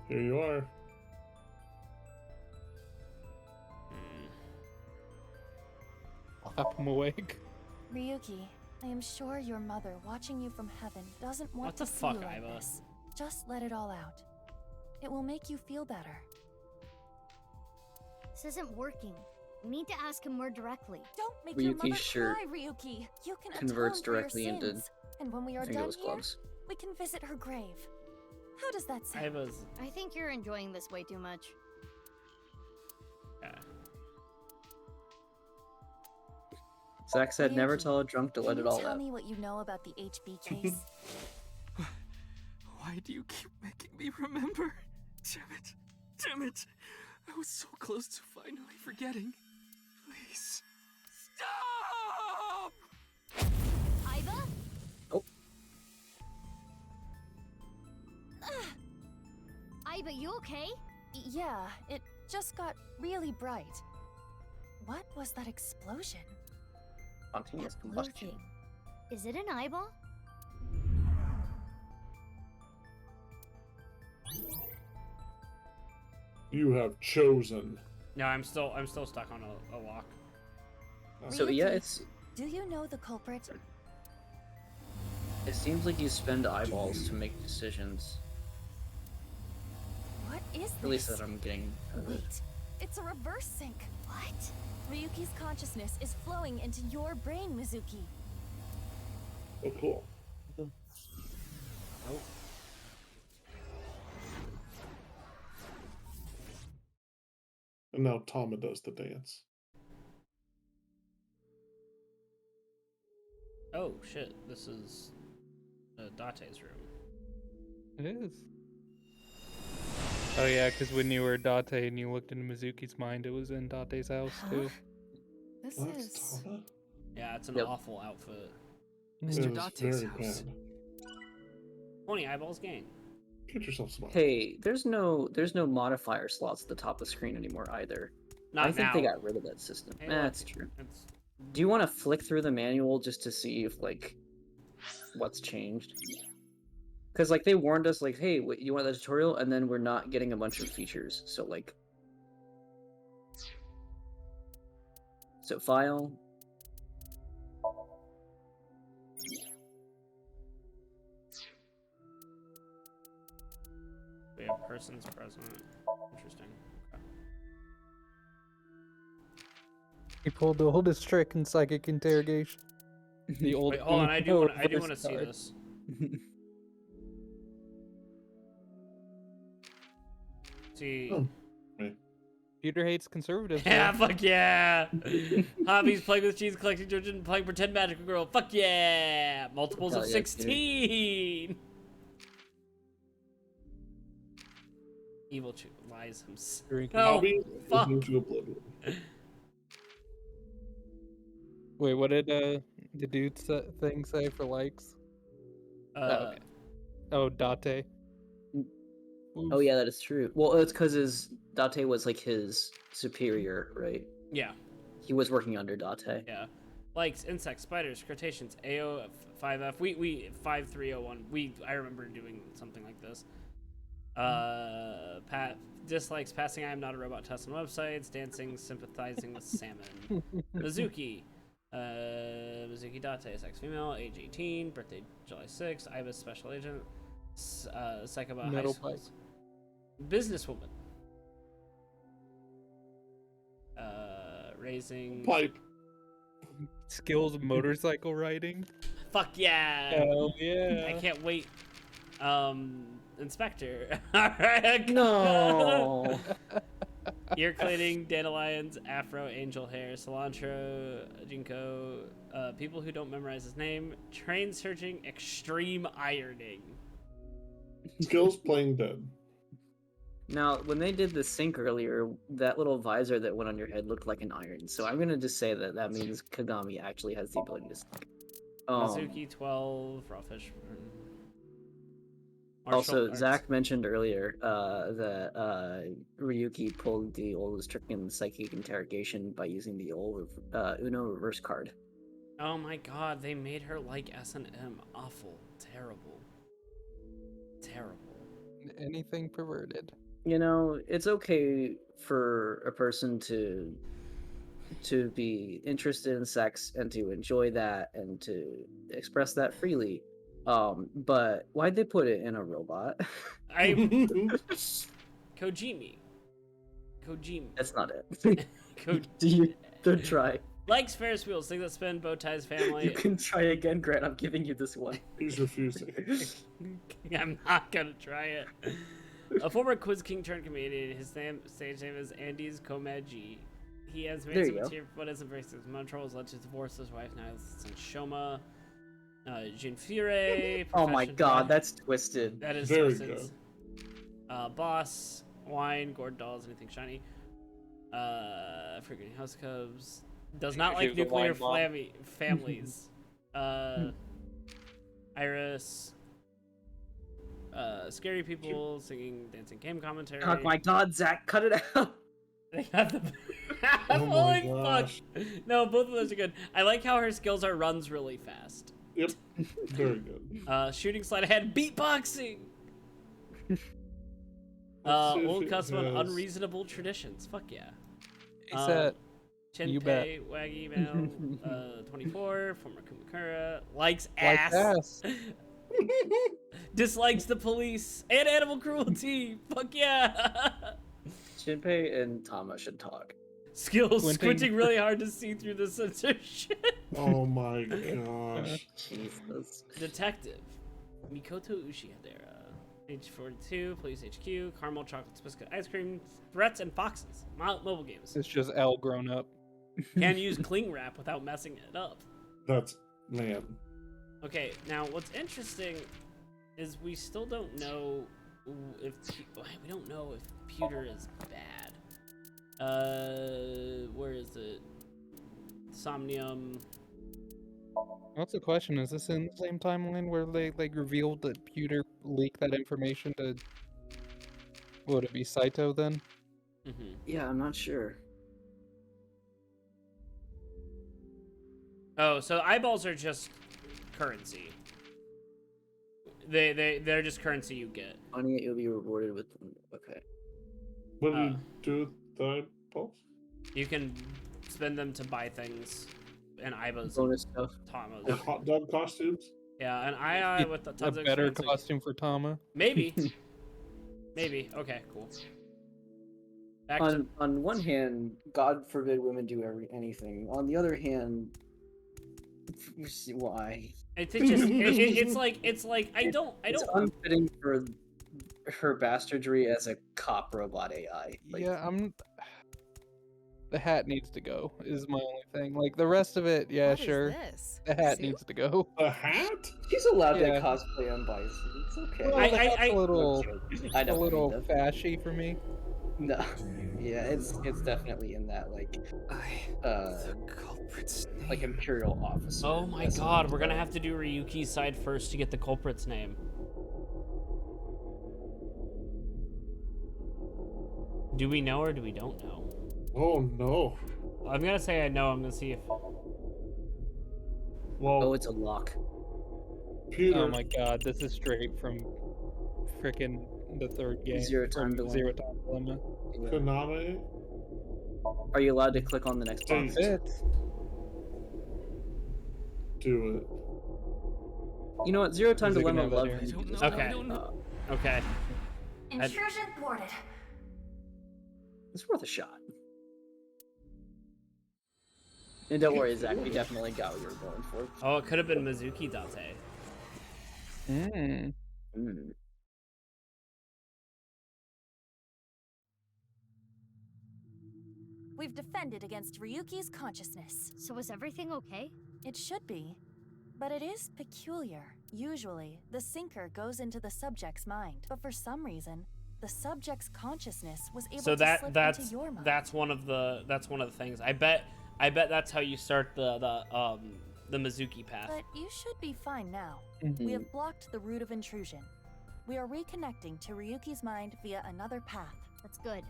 here you are. Slap him awake. Ryuki, I am sure your mother, watching you from heaven, doesn't want What the to see fuck, you like Iva? this. Just let it all out. It will make you feel better. This isn't working. We need to ask him more directly. Don't make your mother Ryuki's shirt cry, Ryuki. You can converts atone for your directly into sins. And when we are done Angel's here, gloves. we can visit her grave. How does that sound? Iva's. I think you're enjoying this way too much. Yeah. Zach said, "Never Ryuki, tell a drunk to let it all Tell out." me what you know about the HB case. Why do you keep making me remember? Damn it. Damn it. I was so close to finally forgetting. Please. Stop! Iva? Oh. Iva, you okay? Yeah, it just got really bright. What was that explosion? Spontaneous That blue combustion. thing. Is it an eyeball? You have chosen. No, I'm still stuck on a lock. So yeah, Ryuki, do you know the culprit? it seems like you spend eyeballs to make decisions. What is At least this? that I'm getting. Wait, it's a reverse sync. What? Ryuki's consciousness is flowing into your brain, Mizuki. Oh, cool. Oh. And now Tama does the dance. Oh shit! This is Date's room. It is. Oh yeah, because when you were Date and you looked into Mizuki's mind, it was in Date's house too. This That's is. Tama? Yeah, it's an Yep. awful outfit. It Mr. is Date's very house. bad. 20 eyeballs gained. Get yourself some. Hey, there's no modifier slots at the top of the screen anymore either. Not I think now. they got rid of that system. Hey, look, That's true. It's Do you want to flick through the manual just to see if like what's changed? Because like they warned us like, hey, you want the tutorial, and then we're not getting a bunch of features. So like, file. we have persons present. Interesting. Okay. He pulled the oldest trick in psychic interrogation. The old. Wait, hold on. I do want to see card. this. See. Oh. Peter hates conservatives. Yeah, though. fuck yeah! Hobbies: playing with cheese, collecting children, playing pretend magical girl. Fuck yeah! Multiples Hell of yeah, dude. 16. Evil lies himself. Drinking. Oh, Hobby fuck. listening to Oblivion. Wait, what did the dude thing say for likes? Okay. Oh, Date. Oh yeah, that is true. Well, it's because Date was like his superior, right? Yeah. He was working under Date. Yeah. Likes, insects, spiders, crustaceans, AO 5F. We 5301. I remember doing something like this. Dislikes passing I am not a robot test on websites, dancing, sympathizing with salmon. Mizuki. Mizuki Date, sex female, age 18, birthday July 6th, IBIS special agent, psychopath high Metal schools. Businesswoman. Raising. Pipe. Skills motorcycle riding. Fuck yeah! Hell yeah! I can't wait. Inspector. Alright. No. Ear cleaning, dandelions, afro, angel hair, cilantro, ginkgo, people who don't memorize his name, train searching, extreme ironing. Skills playing dead. Now, when they did the sync earlier, that little visor that went on your head looked like an iron. So I'm gonna just say that that means Kagami actually has the ability to sync. Mizuki 12, raw fish. Also, Zach mentioned earlier that Ryuki pulled the oldest trick in psychic interrogation by using the old Uno reverse card. Oh my god, they made her like S&M. Awful. Terrible. Terrible. Anything perverted. You know, it's okay for a person to be interested in sex and to enjoy that and to express that freely. But why'd they put it in a robot? Kojimi. That's not it. Kojimi. Don't try. Likes Ferris wheels, things that spin, bow ties, family. You can try again, Grant. I'm giving you this one. He's refusing. I'm not gonna try it. A former Quiz King turned comedian. His stage name is Andy's Komeji. He has made some material, but isn't very successful. Trolls led to divorce his wife. Now it's in Shoma. Jinfure. Oh my god, that's twisted. That is very twisted. good. Boss, wine, gourd dolls, anything shiny. Freaking house cubs. Does not like nuclear families. Iris. Scary people singing, dancing game commentary. Oh my god, Zach, cut it out. They got the. Oh my gosh. Fuck. No, both of those are good. I like how her skills are runs really fast. Yep. Very good. Shooting sleight of hand, beatboxing. Old custom on unreasonable traditions. Fuck yeah. You bet. Chenpei, Waggy Mail, 24, former Kumakura, likes ass. Dislikes the police and animal cruelty. Fuck yeah. Shinpei and Tama should talk. Skills squinting really hard to see through the censorship. Oh my gosh. Jesus. Detective. Mikoto Ushihadera. Age 42, Police HQ, caramel chocolate biscuit ice cream, threats and foxes. Mobile games. It's just L grown up. Can use cling wrap without messing it up. That's man. Okay, now what's interesting is we still don't know if pewter is bad. Where is it? Somnium. What's the question? Is this in the same timeline where they like revealed that Pewter leaked that information to? Would it be Saito then? Mm-hmm. Yeah, I'm not sure. Oh, so eyeballs are just currency. They're just currency you get. Money you'll be rewarded with. Okay. What do you do with the eyeballs? You can spend them to buy things and eyeballs. Bonus stuff. Tamas. Like hot dog costumes? Yeah, an eye with tons a of better expensive... costume for Tama. Maybe. Maybe. Okay, cool. On one hand, God forbid women do anything. On the other hand, why? It's just it's like I don't. It's unfitting for her bastardry as a cop robot AI. Yeah, the hat needs to go. Is my only thing. Like the rest of it, yeah, sure. The hat needs to go. A hat? She's allowed to cosplay on Bison. It's okay. Well, a little fashy for me. No, yeah, it's definitely in that like like imperial officer. Oh my god, we're gonna have to do Ryuki's side first to get the culprit's name. Do we know or do we don't know? Oh no. I'm gonna say I know. I'm gonna see if. Well, oh, it's a lock. Peter. Oh my god, this is straight from frickin' the third game. Zero Time Dilemma. Zero Time Dilemma. Konami. Are you allowed to click on the next box? Do it. You know what? Zero Time Dilemma. Love. Okay. Okay. Intrusion thwarted. It's worth a shot. And don't worry, Zach, we definitely got what you were going for. Oh, it could have been Mizuki Date. We've defended against Ryuki's consciousness. So is everything okay? It should be. But it is peculiar. Usually, the sinker goes into the subject's mind, but for some reason, the subject's consciousness was able So to slip into your mind. that's one of the things. I bet that's how you start the Mizuki path. But you should be fine now. Mm-hmm. We have blocked the route of intrusion. We are reconnecting to Ryuki's mind via another path. That's good.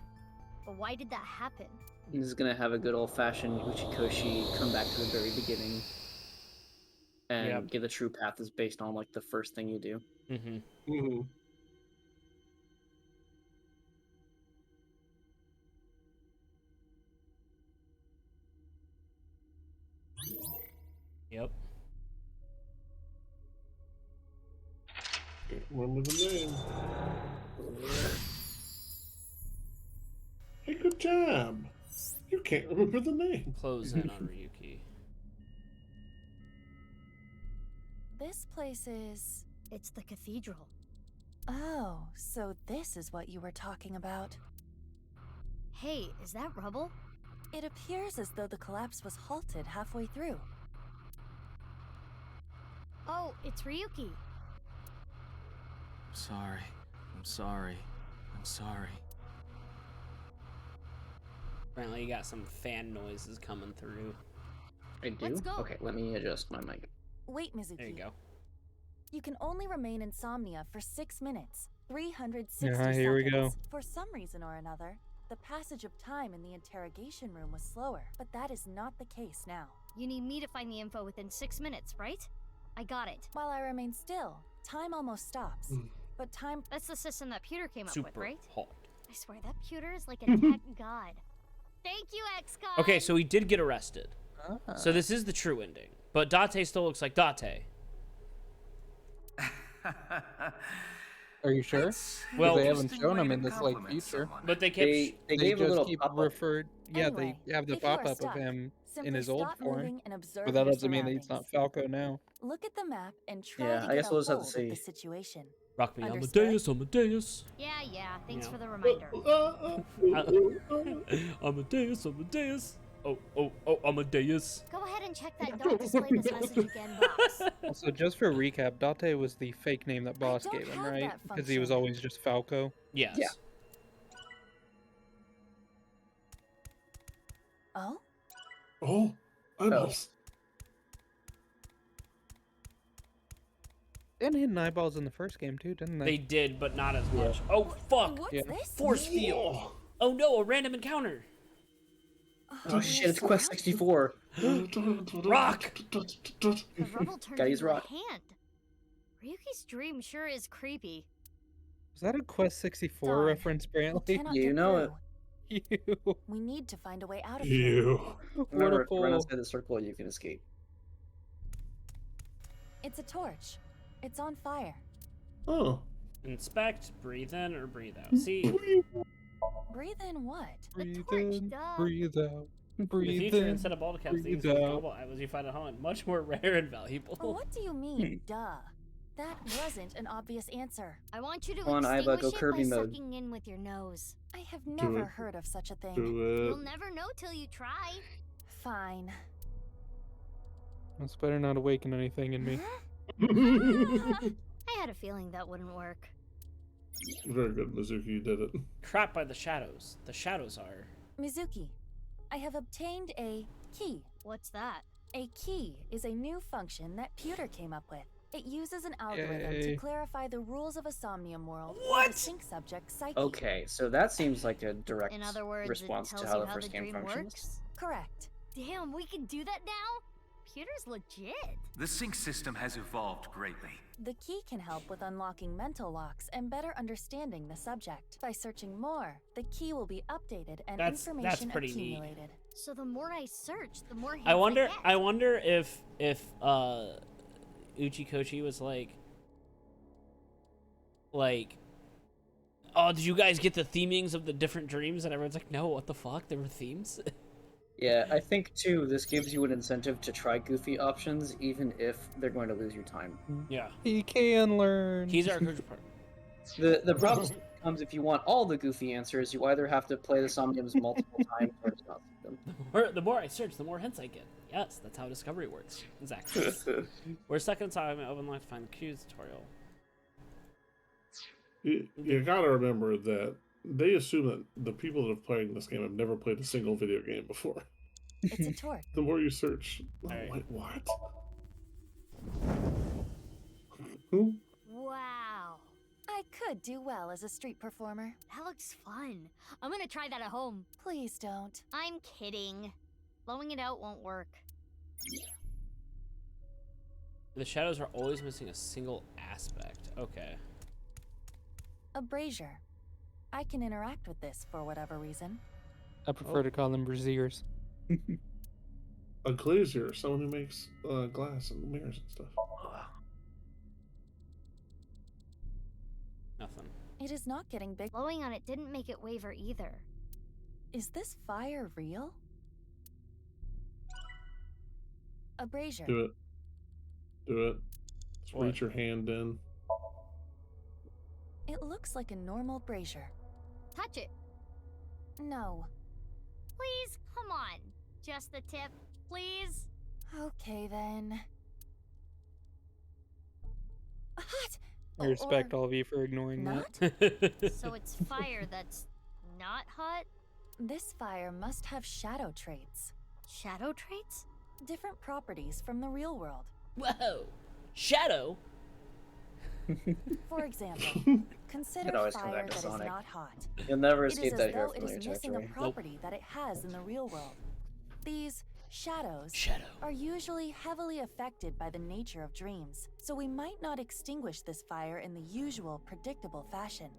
But why did that happen? This is gonna have a good old-fashioned Uchikoshi come back to the very beginning, and give the true path is based on like the first thing you do. Mm-hmm. Mm-hmm. Yep. Can't remember the name. Hey, good job. You can't remember the name. Close in on Ryuki. This place is... It's the cathedral. Oh, so this is what you were talking about. Hey, is that rubble? It appears as though the collapse was halted halfway through. Oh, it's Ryuki. Sorry. I'm sorry. I'm sorry. Apparently you got some fan noises coming through. I do? Let's go. Okay, let me adjust my mic. Wait, Mizuki. There you go. You can only remain insomnia for 6 minutes, 360 Yeah, seconds. here we go. For some reason or another, the passage of time in the interrogation room was slower, but that is not the case now. You need me to find the info within 6 minutes, right? I got it. While I remain still, time almost stops. But time... That's the system that Pewter came up Super with, right? hot. I swear that Pewter is like a tech god. Thank you, XCOM! Okay, so he did get arrested. So this is the true ending. But Date still looks like Date. Are you sure? Well, they haven't shown him in this like future. But they kept They gave a little keep pop-up. referred. Yeah, Anyway, they have the if you are pop up of stuck, him in simply his old stop form. moving and observe But that your doesn't mean that he's not surroundings. Falco now. Look at the map and try Yeah, to I get guess a we'll just have to hold of the see. situation. Rock me, Understood? Amadeus, Amadeus. Yeah, thanks Yeah. for the reminder. Amadeus, Amadeus. Oh, Amadeus. Go ahead and check that Don't Display This Message Again box. Also, just for recap, Date was the fake name that Boss don't gave him, have right? that Because he was function. always just Falco. Yes. Yeah. Oh? Oh, I know. And hidden eyeballs in the first game too, didn't They they? did, but not as much. Oh, fuck. What's Yeah. this? Force field. Oh, no, a random encounter. Oh shit, it's Quest 64. Rock. The rubble turned Gotta use into a rock. hand. Ryuki's dream sure is creepy. Was that a Quest 64 Darn. reference, We Brantley? cannot You get know through. You. We need to find a way out of here. You. Remember, if What a you run fool. outside the circle, you can escape. It's a torch. It's on fire. Oh. Inspect, breathe in, or breathe out. See, Breathe in what? Breathe torch, in, duh. breathe out, in the breathe future, in. instead of bald caps, breathe these out. global items you find at home, much more rare and valuable. What do you mean, duh? That wasn't an obvious answer. I want you to Come on, Iva, extinguish go it by Kirby mode. sucking in with your nose. I have never it. heard of such a thing. Do You'll it. never know till you try. Fine. This better not awaken anything in me. I had a feeling that wouldn't work. Very good, Mizuki. You did it. Trapped by the shadows. The shadows are. Mizuki, I have obtained a key. What's that? A key is a new function that Pewter came up with. It uses an algorithm to Yay. clarify the rules of a Somnium world What? for the sync subject psyche. Okay, so that seems like a direct In other words, response it to tells how you the how first the game dream functions. works. Correct. Damn, we can do that now? Pewter's legit. The sync system has evolved greatly. The key can help with unlocking mental locks and better understanding the subject. By searching more, the key will be updated and That's information pretty neat. accumulated. So the more I search, the more hints I wonder. get. I wonder if Uchikoshi was like, oh, did you guys get the themings of the different dreams? And everyone's like, no, what the fuck? There were themes. Yeah, I think too, this gives you an incentive to try goofy options, even if they're going to lose you time. Yeah. He can learn. He's our coach part. The problem comes if you want all the goofy answers, you either have to play the Somniums multiple times or just not see them. The more I search, the more hints I get. Yes, that's how discovery works. Exactly. We're stuck in time and open life to find the cues tutorial. You gotta remember that they assume that the people that have played this game have never played a single video game before. It's a torque. The more you search, Right. wait, what? Who? Wow. I could do well as a street performer. That looks fun. I'm gonna try that at home. Please don't. I'm kidding. Blowing it out won't work. The shadows are always missing a single aspect. Okay. A brazier. I can interact with this for whatever reason. I prefer to call them braziers. A glazier, someone who makes glass and mirrors and stuff. Nothing. It is not getting big. Blowing on it didn't make it waver either. Is this fire real? A brazier. Do it. Do it. Just What? reach your hand in. It looks like a normal brazier. Touch it. No. Please, come on. Just the tip, please. Okay then. Hot. I respect all of you for ignoring Not? that. So it's fire that's not hot? This fire must have shadow traits. Shadow traits? Different properties from the real world. Whoa! Shadow? For example, consider It always comes fire back that to is Sonic. not hot. You'll never It is escape as that here though it from your is missing a territory. property that it has in the real world. These shadows are usually heavily affected by the nature of dreams, so we might not extinguish this fire in the usual predictable fashion.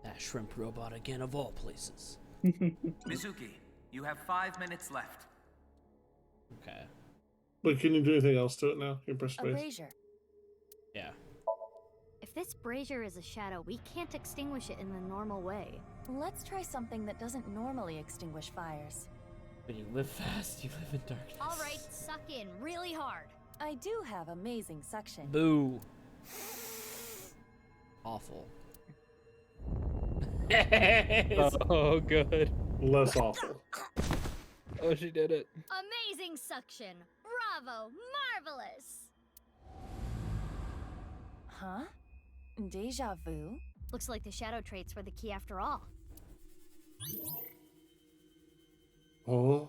That shrimp robot again of all places. Mizuki, you have 5 minutes left. Okay. But can you do anything else to it now? You press A space. brazier. Yeah. If this brazier is a shadow, we can't extinguish it in the normal way. Let's try something that doesn't normally extinguish fires. When you live fast, you live in darkness. All right, suck in really hard. I do have amazing suction. Boo. Awful. Oh, good. Less awful. Oh, she did it. Amazing suction. Bravo. Marvelous. Huh? Deja vu? Looks like the shadow traits were the key after all. Oh.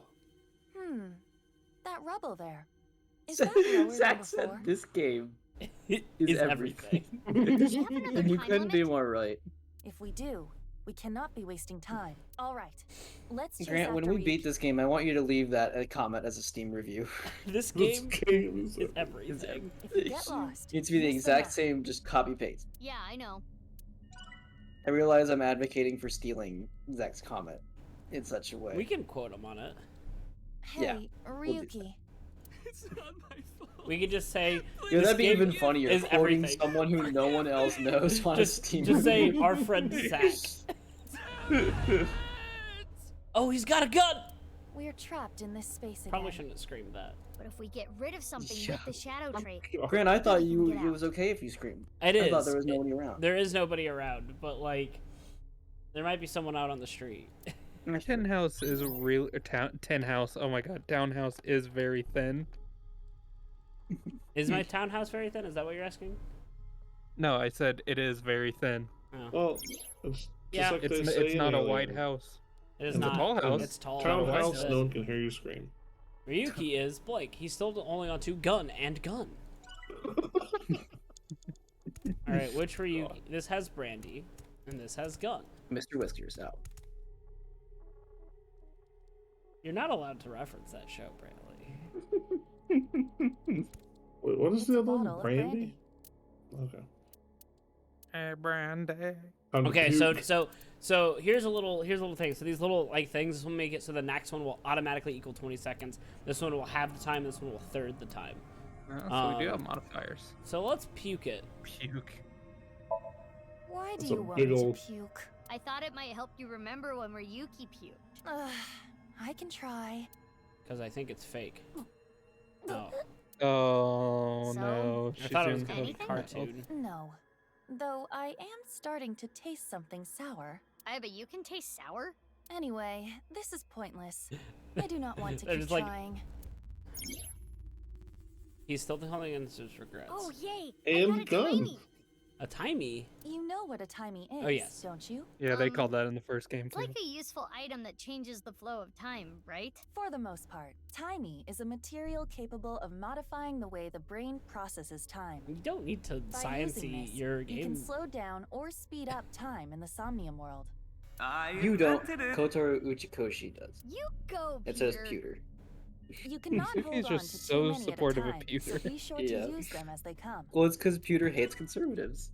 That rubble there. Is that lower Zach than said before? this game Is is everything. And you couldn't be more right. If we do, we cannot be wasting time. All right, let's chase Grant, when after we beat this game, I want you to leave that comment as a Steam review. This This game game is everything. If we get lost, It needs to be the miss the exact map. same, just copy paste. Yeah, I know. I realize I'm advocating for stealing Zach's comment in such a way. We can quote him on it. Hey, Yeah, Ryuki. It's not my fault. We could just say. Yeah, this that'd be game even funnier. is Quoting everything. someone who no one else knows on a Steam. Just say review. our friend Zach. Oh, he's got a gun! We're trapped in this space again. Probably shouldn't have screamed that. But if we get rid of something with the shadow trait, Grant, I thought we can get it out. was okay if you screamed. It is. I thought there was nobody around. There is nobody around, but like, there might be someone out on the street. Tin house is real. Tin house. Oh my god, townhouse is very thin. Is my townhouse very thin? Is that what you're asking? No, I said it is very thin. Oh. Well, it's Yeah. like It's they say it's not a in White House. It is It's not. a tall house. It's tall. Townhouse, no one can hear you scream. Ryuki is Blake. He's still only on 2 gun and gun. All right, which Ryuki? This has Brandy, and this has gun. Mr. Whiskers out. You're not allowed to reference that show, Brantley. Wait, what is It's the a other one? bottle of Brandy? Okay. Hey, Brandy. Okay, so here's a little thing. So these little like things, this will make it so the next one will automatically equal 20 seconds. This one will have the time. This one will third the time. So we do have modifiers. So let's puke it. Puke. Why do It's a you want big me to old- puke? I thought it might help you remember when Ryuki puked. I can try. Because I think it's fake. No. Oh So? no. I thought it was in going to be Anything? cartoon. No. Though I am starting to taste something sour. But you can taste sour? Anyway, this is pointless. I do not want to They're keep just like- trying. He's still holding in his regrets. Oh, yay! And I got a gun. tiny. A timey? You know what a timey is, Oh, yes. don't you? Yeah, they called that in the first game It's too. like a useful item that changes the flow of time, right? For the most part, timey is a material capable of modifying the way the brain processes time. You don't need to By sciencey using this, your you can game. slow down or speed up time in the Somnium world. You don't. Kotaro Uchikoshi does. You go, It says Peter. pewter. You cannot hold He's on just to so too many supportive at of a time, pewter. so be sure Yeah. to use them as they come. Well, it's because pewter hates conservatives.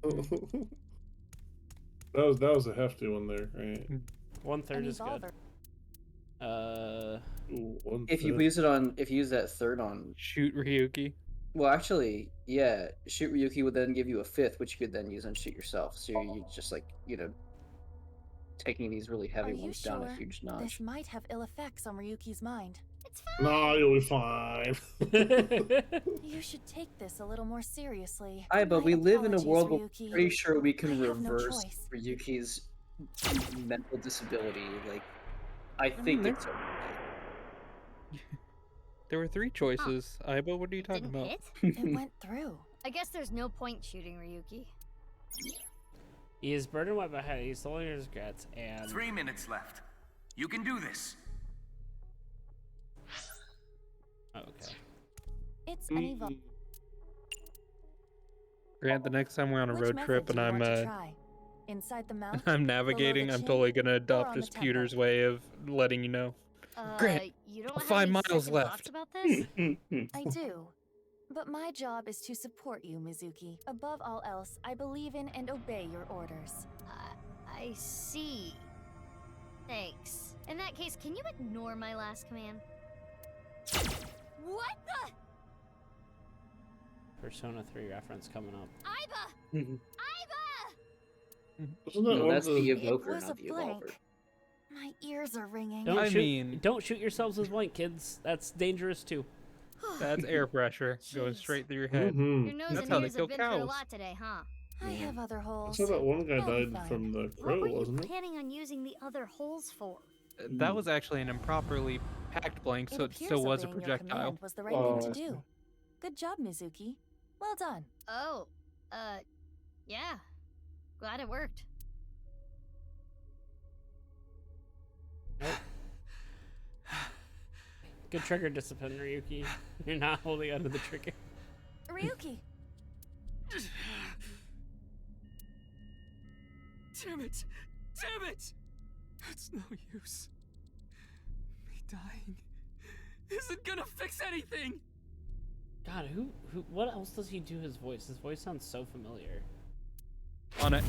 That was a hefty one there, right? 1/3 is good. If you use that third on Shoot Ryuki. Well, actually, yeah, shoot Ryuki would then give you a fifth, which you could then use on shoot yourself. So you just like taking these really heavy Are you ones down a sure? huge notch. This might have ill effects on Ryuki's mind. It's No, you'll be fine. You should take this a little more seriously. But we live in a world where Ryuki. we're pretty sure we can I have no reverse choice. Ryuki's mental disability. Like, I think there- it's okay. There were 3 choices. Aiba, what are you talking Didn't about? hit? It went through. I guess there's no point shooting Ryuki. He is burdened with a head. He's slowly his regrets and 3 minutes left. You can do this. Oh, okay. It's an evil. Grant, the next time we're on a Which road method trip do and you I'm want to try? Inside the mouth? I'm navigating, below the I'm chin, totally gonna or adopt on the just Pewter's temple? way of letting you know. Grant, You don't have 5 any miles second left. thoughts about this? I do. But my job is to support you, Mizuki. Above all else, I believe in and obey your orders. I see. Thanks. In that case, can you ignore my last command? What the? Persona 3 reference coming up. Aiba! Mhm. Aiba! Wasn't that No, one that's of the the... evoker, was not a the evolver. blank. My ears are ringing. Don't shoot yourselves as blank, kids. That's dangerous too. That's air pressure going straight through your head. Your nose That's and how they ears kill have been through a cows. lot today, huh? I have other I holes. saw that one guy I'll be died fine. from the What crow, were you wasn't it? planning on using the other holes for? That was actually an improperly packed blank, so it appears still was a obeying your projectile. command was the right Oh, thing I to see. do. Good job, Mizuki. Well done. Oh, yeah. Glad it worked. Good trigger discipline, Ryuki. You're not holding onto the trigger. Ryuki! Damn it! Damn it! It's no use. Me dying isn't gonna fix anything! God, what else does he do his voice? His voice sounds so familiar. On it.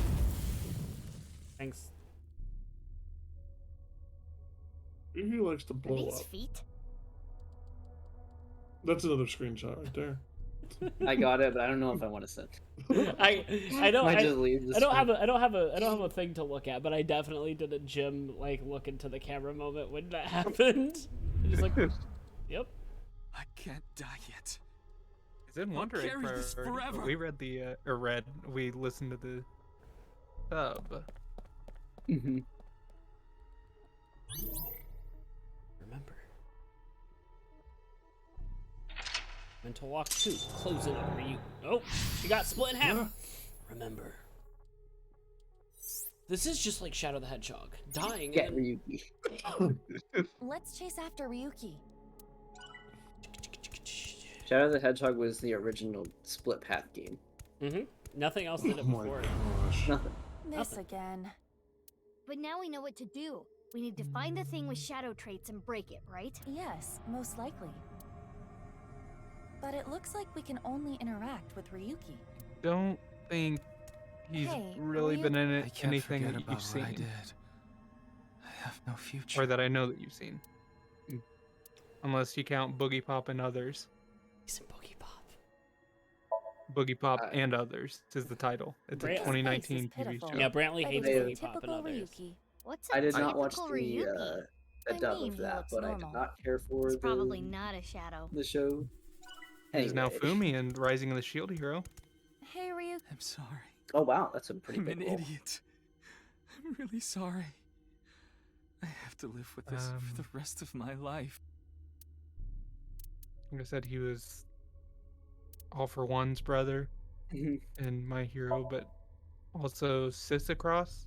Thanks. He likes to Are blow these up. feet? That's another screenshot right there. I got it, but I don't know if I want to send. I don't Might just leave this I don't one. have a thing to look at, but I definitely did a Jim like look into the camera moment when that happened. Just like, yep. I can't die yet. It's in I'll Wonder Egg carry this priority, but forever. we read the we listened to the sub. Mm-hmm. Remember. Mental walk 2. Close it over you. Oh, she got split in half. Remember. This is just like Shadow the Hedgehog. Dying. Get and then... Ryuki. Let's chase after Ryuki. Shadow the Hedgehog was the original split path game. Mm-hmm. Nothing else did it before. Nothing. This again. But now we know what to do. We need to find the thing with shadow traits and break it, right? Yes, most likely. But it looks like we can only interact with Ryuki. Don't think he's Hey, really will been you- in I it, can't anything forget that about you've seen, what I did. I have no future. or that I know that you've seen, unless you count Boogie Pop and others. He's in Boogie Pop. Boogie Pop and Others is the title. It's a Brant- 2019 This face is TV show. Yeah, Brantley But hates it is Boogie Pop and typical others. Ryuki. What's I a did not watch typical the Ryuki? dub I mean, of he that, looks but I normal. did not care for It's the probably not a shadow. the show. He's now Anyway. Fumi in Rising of the Shield Hero. Hey, Ryuki. I'm sorry. Oh wow, that's a pretty I'm big an role. idiot. I'm really sorry. I have to live with this for the rest of my life. Like I said, he was All for One's brother. in My Hero, but also Sisacross.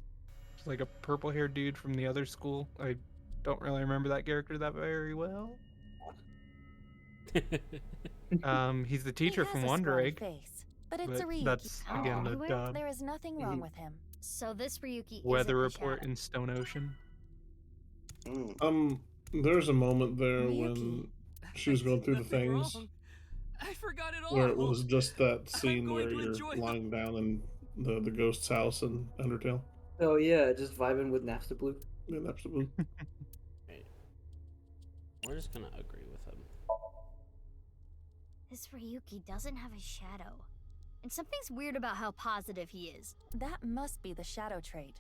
It's like a purple-haired dude from the other school. I don't really remember that character that very well. He's the teacher from Wonder Egg. Face, but it's a Ryuki. That's again the dub. There is nothing wrong with him. So this Ryuki Weather isn't the report shadow. in Stone Ocean. There's a moment there when she was going through the things I forgot it all. where it was just that scene where you're lying down in the ghost's house in Undertale. Oh yeah, just vibing with Napster Blue. Yeah, Napster Blue. We're just gonna agree with him. This Ryuki doesn't have a shadow. And something's weird about how positive he is. That must be the shadow trait.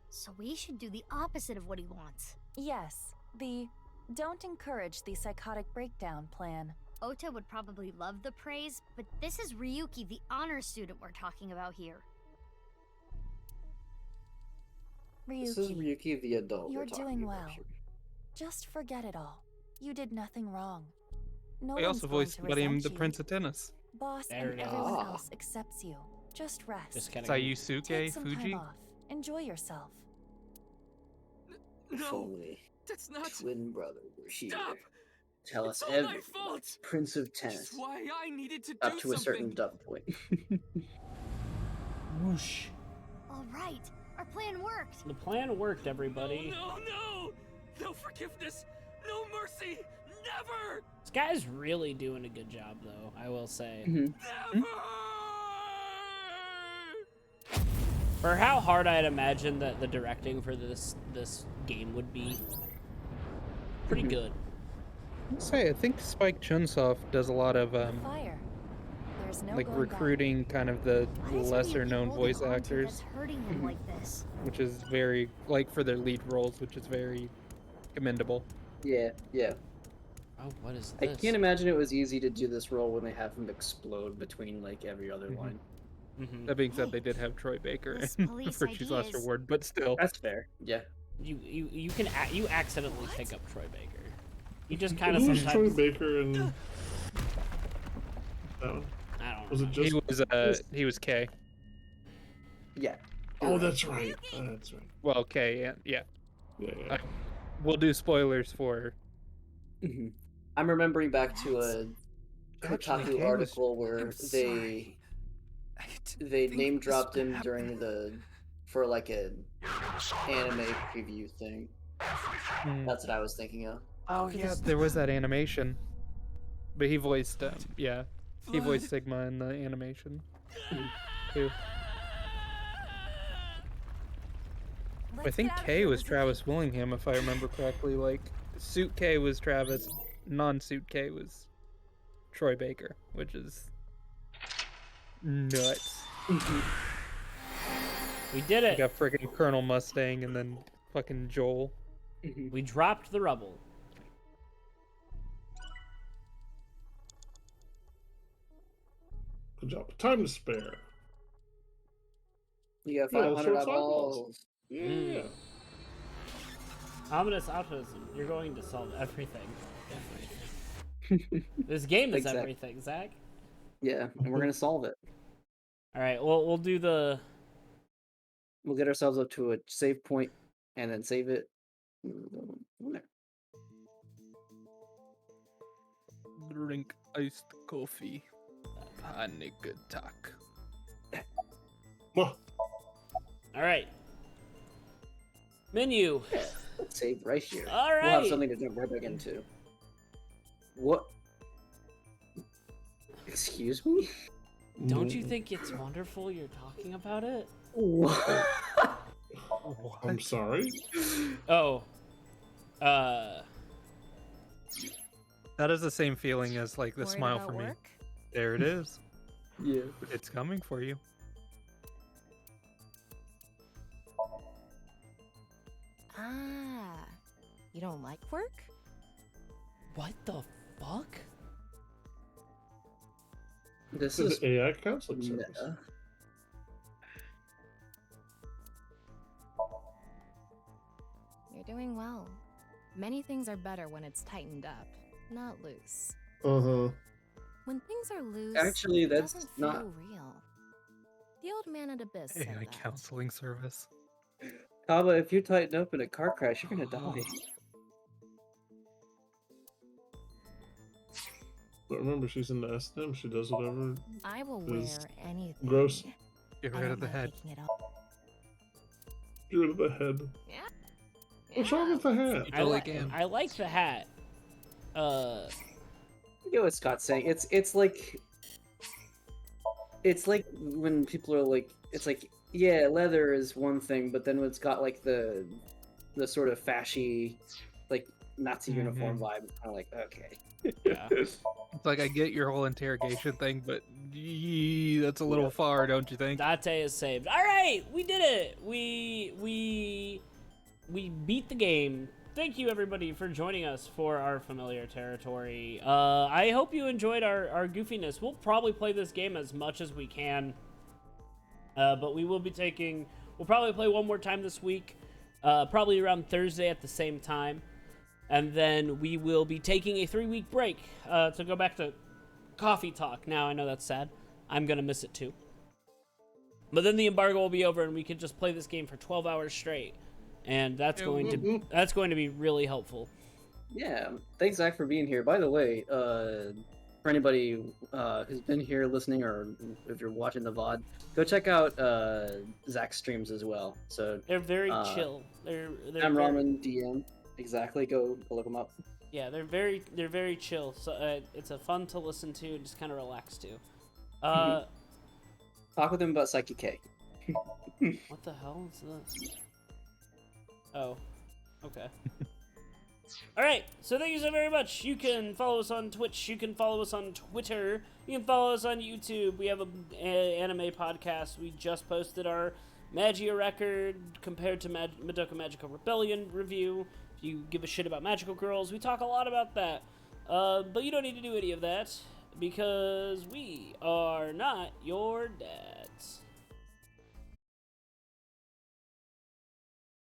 So we should do the opposite of what he wants. Yes, the don't encourage the psychotic breakdown plan. Ota would probably love the praise, but this is Ryuki, the honor student we're talking about here. This is Ryuki the adult. You're we're talking doing about well. here. Just forget it all. You did nothing wrong. No I one's also going voiced to Buddy resent the you. Prince of Tennis. Boss There and it is. everyone else accepts you. Just rest. Just kidding. Sayusuke Take some Fuji. time off. Enjoy yourself. If No, only that's not. twin brother were here. Stop! Tell It's us all my everything. fault. Prince of That's Tennis. why I needed to Up do to a certain something. dub point. Whoosh. All right, our plan worked. The plan worked, everybody. No! No forgiveness! No mercy! Never! This guy's really doing a good job, though, I will say. Never! For how hard I had imagined that the directing for this game would be, pretty good. I think Spike Chunsoft does a lot of Fire. There's no like going back. recruiting kind of the Why is lesser Ryuki known holding voice on to actors, that's hurting him like this? which is very like for their lead roles, which is very commendable. Yeah. Oh, what is I this? can't imagine it was easy to do this role when they have him explode between like every other line. That being said, they did have Troy Baker This in police Virtue's ID Last is- Reward, but still. That's fair. Yeah. You accidentally pick up Troy Baker. You just kind of Who was sometimes. Troy Baker in that one? I don't know. Was it just? He was K. Yeah. Oh, that's right. That's right. Well, K, yeah. Yeah. We'll do spoilers for. I'm remembering back to a Actually, Kotaku Kay was- article where I'm sorry. they name dropped him during for like a anime preview thing. That's what I was thinking of. Oh yeah, there was that animation, but he voiced he voiced Sigma in the animation too. I think K was Travis Willingham, if I remember correctly. Like Suit K was Travis, non-Suit K was Troy Baker, which is nuts. We did it. We got freaking Colonel Mustang and then fucking Joel. We dropped the rubble. Good job. Time to spare. You got Yeah, 500 short eyeballs. Yeah. Ominous optimism. You're going to solve everything. This game is Exactly. everything, Zach. Yeah, and we're gonna solve it. All right. Well, we'll do the. We'll get ourselves up to a save point, and then save it. There. Drink iced coffee. Honey good talk. All right. Menu. Yeah, let's save right here. All We'll have right. something to jump right back into. What? Excuse me? Don't you think it's wonderful you're talking about it? What? I'm sorry. Oh. That is the same feeling as like the Worried smile about for me. work? There it is. Yeah. It's coming for you. Ah, you don't like work? What the fuck? This This is is AI counseling service. meta. You're doing well. Many things are better when it's tightened up, not loose. Uh-huh. When things are loose, Actually, it that's doesn't not. feel real. The old man at Abyss said AI that. counseling service. Kaba, if you tighten up in a car crash, you're gonna die. But remember, she's in the S&M. She does whatever. I will wear is anything. Gross. Get I rid don't of the mind head. picking it up. Get rid of the head. Yeah. What's wrong with the hat? I like the hat. I get what Scott's saying. It's like when people are like, it's like, yeah, leather is one thing, but then when it's got like the sort of fashy, like Nazi uniform vibe, it's kind of like, okay. Yeah. It's like, I get your whole interrogation thing, but that's a little far, don't you think? Date is saved. All right, we did it. We beat the game. Thank you everybody for joining us for our familiar territory. I hope you enjoyed our goofiness. We'll probably play this game as much as we can, but we'll probably play one more time this week, probably around Thursday at the same time. And then we will be taking a 3-week break to go back to coffee talk. Now, I know that's sad. I'm going to miss it too. But then the embargo will be over and we can just play this game for 12 hours straight. And that's going to be really helpful. Yeah, thanks Zach for being here. By the way, for anybody who's been here listening, or if you're watching the VOD, go check out Zach's streams as well. So they're very chill. They're I'm Ramen DM. Exactly. Go look them up. Yeah, they're very chill. So it's a fun to listen to and just kind of relax to. Talk with him about Psyche K. What the hell is this? Oh, okay. All right, so thank you so very much. You can follow us on Twitch. You can follow us on Twitter. You can follow us on YouTube. We have an anime podcast. We just posted our Magia record compared to Madoka Magical Rebellion review. If you give a shit about magical girls, we talk a lot about that. But you don't need to do any of that because we are not your dads.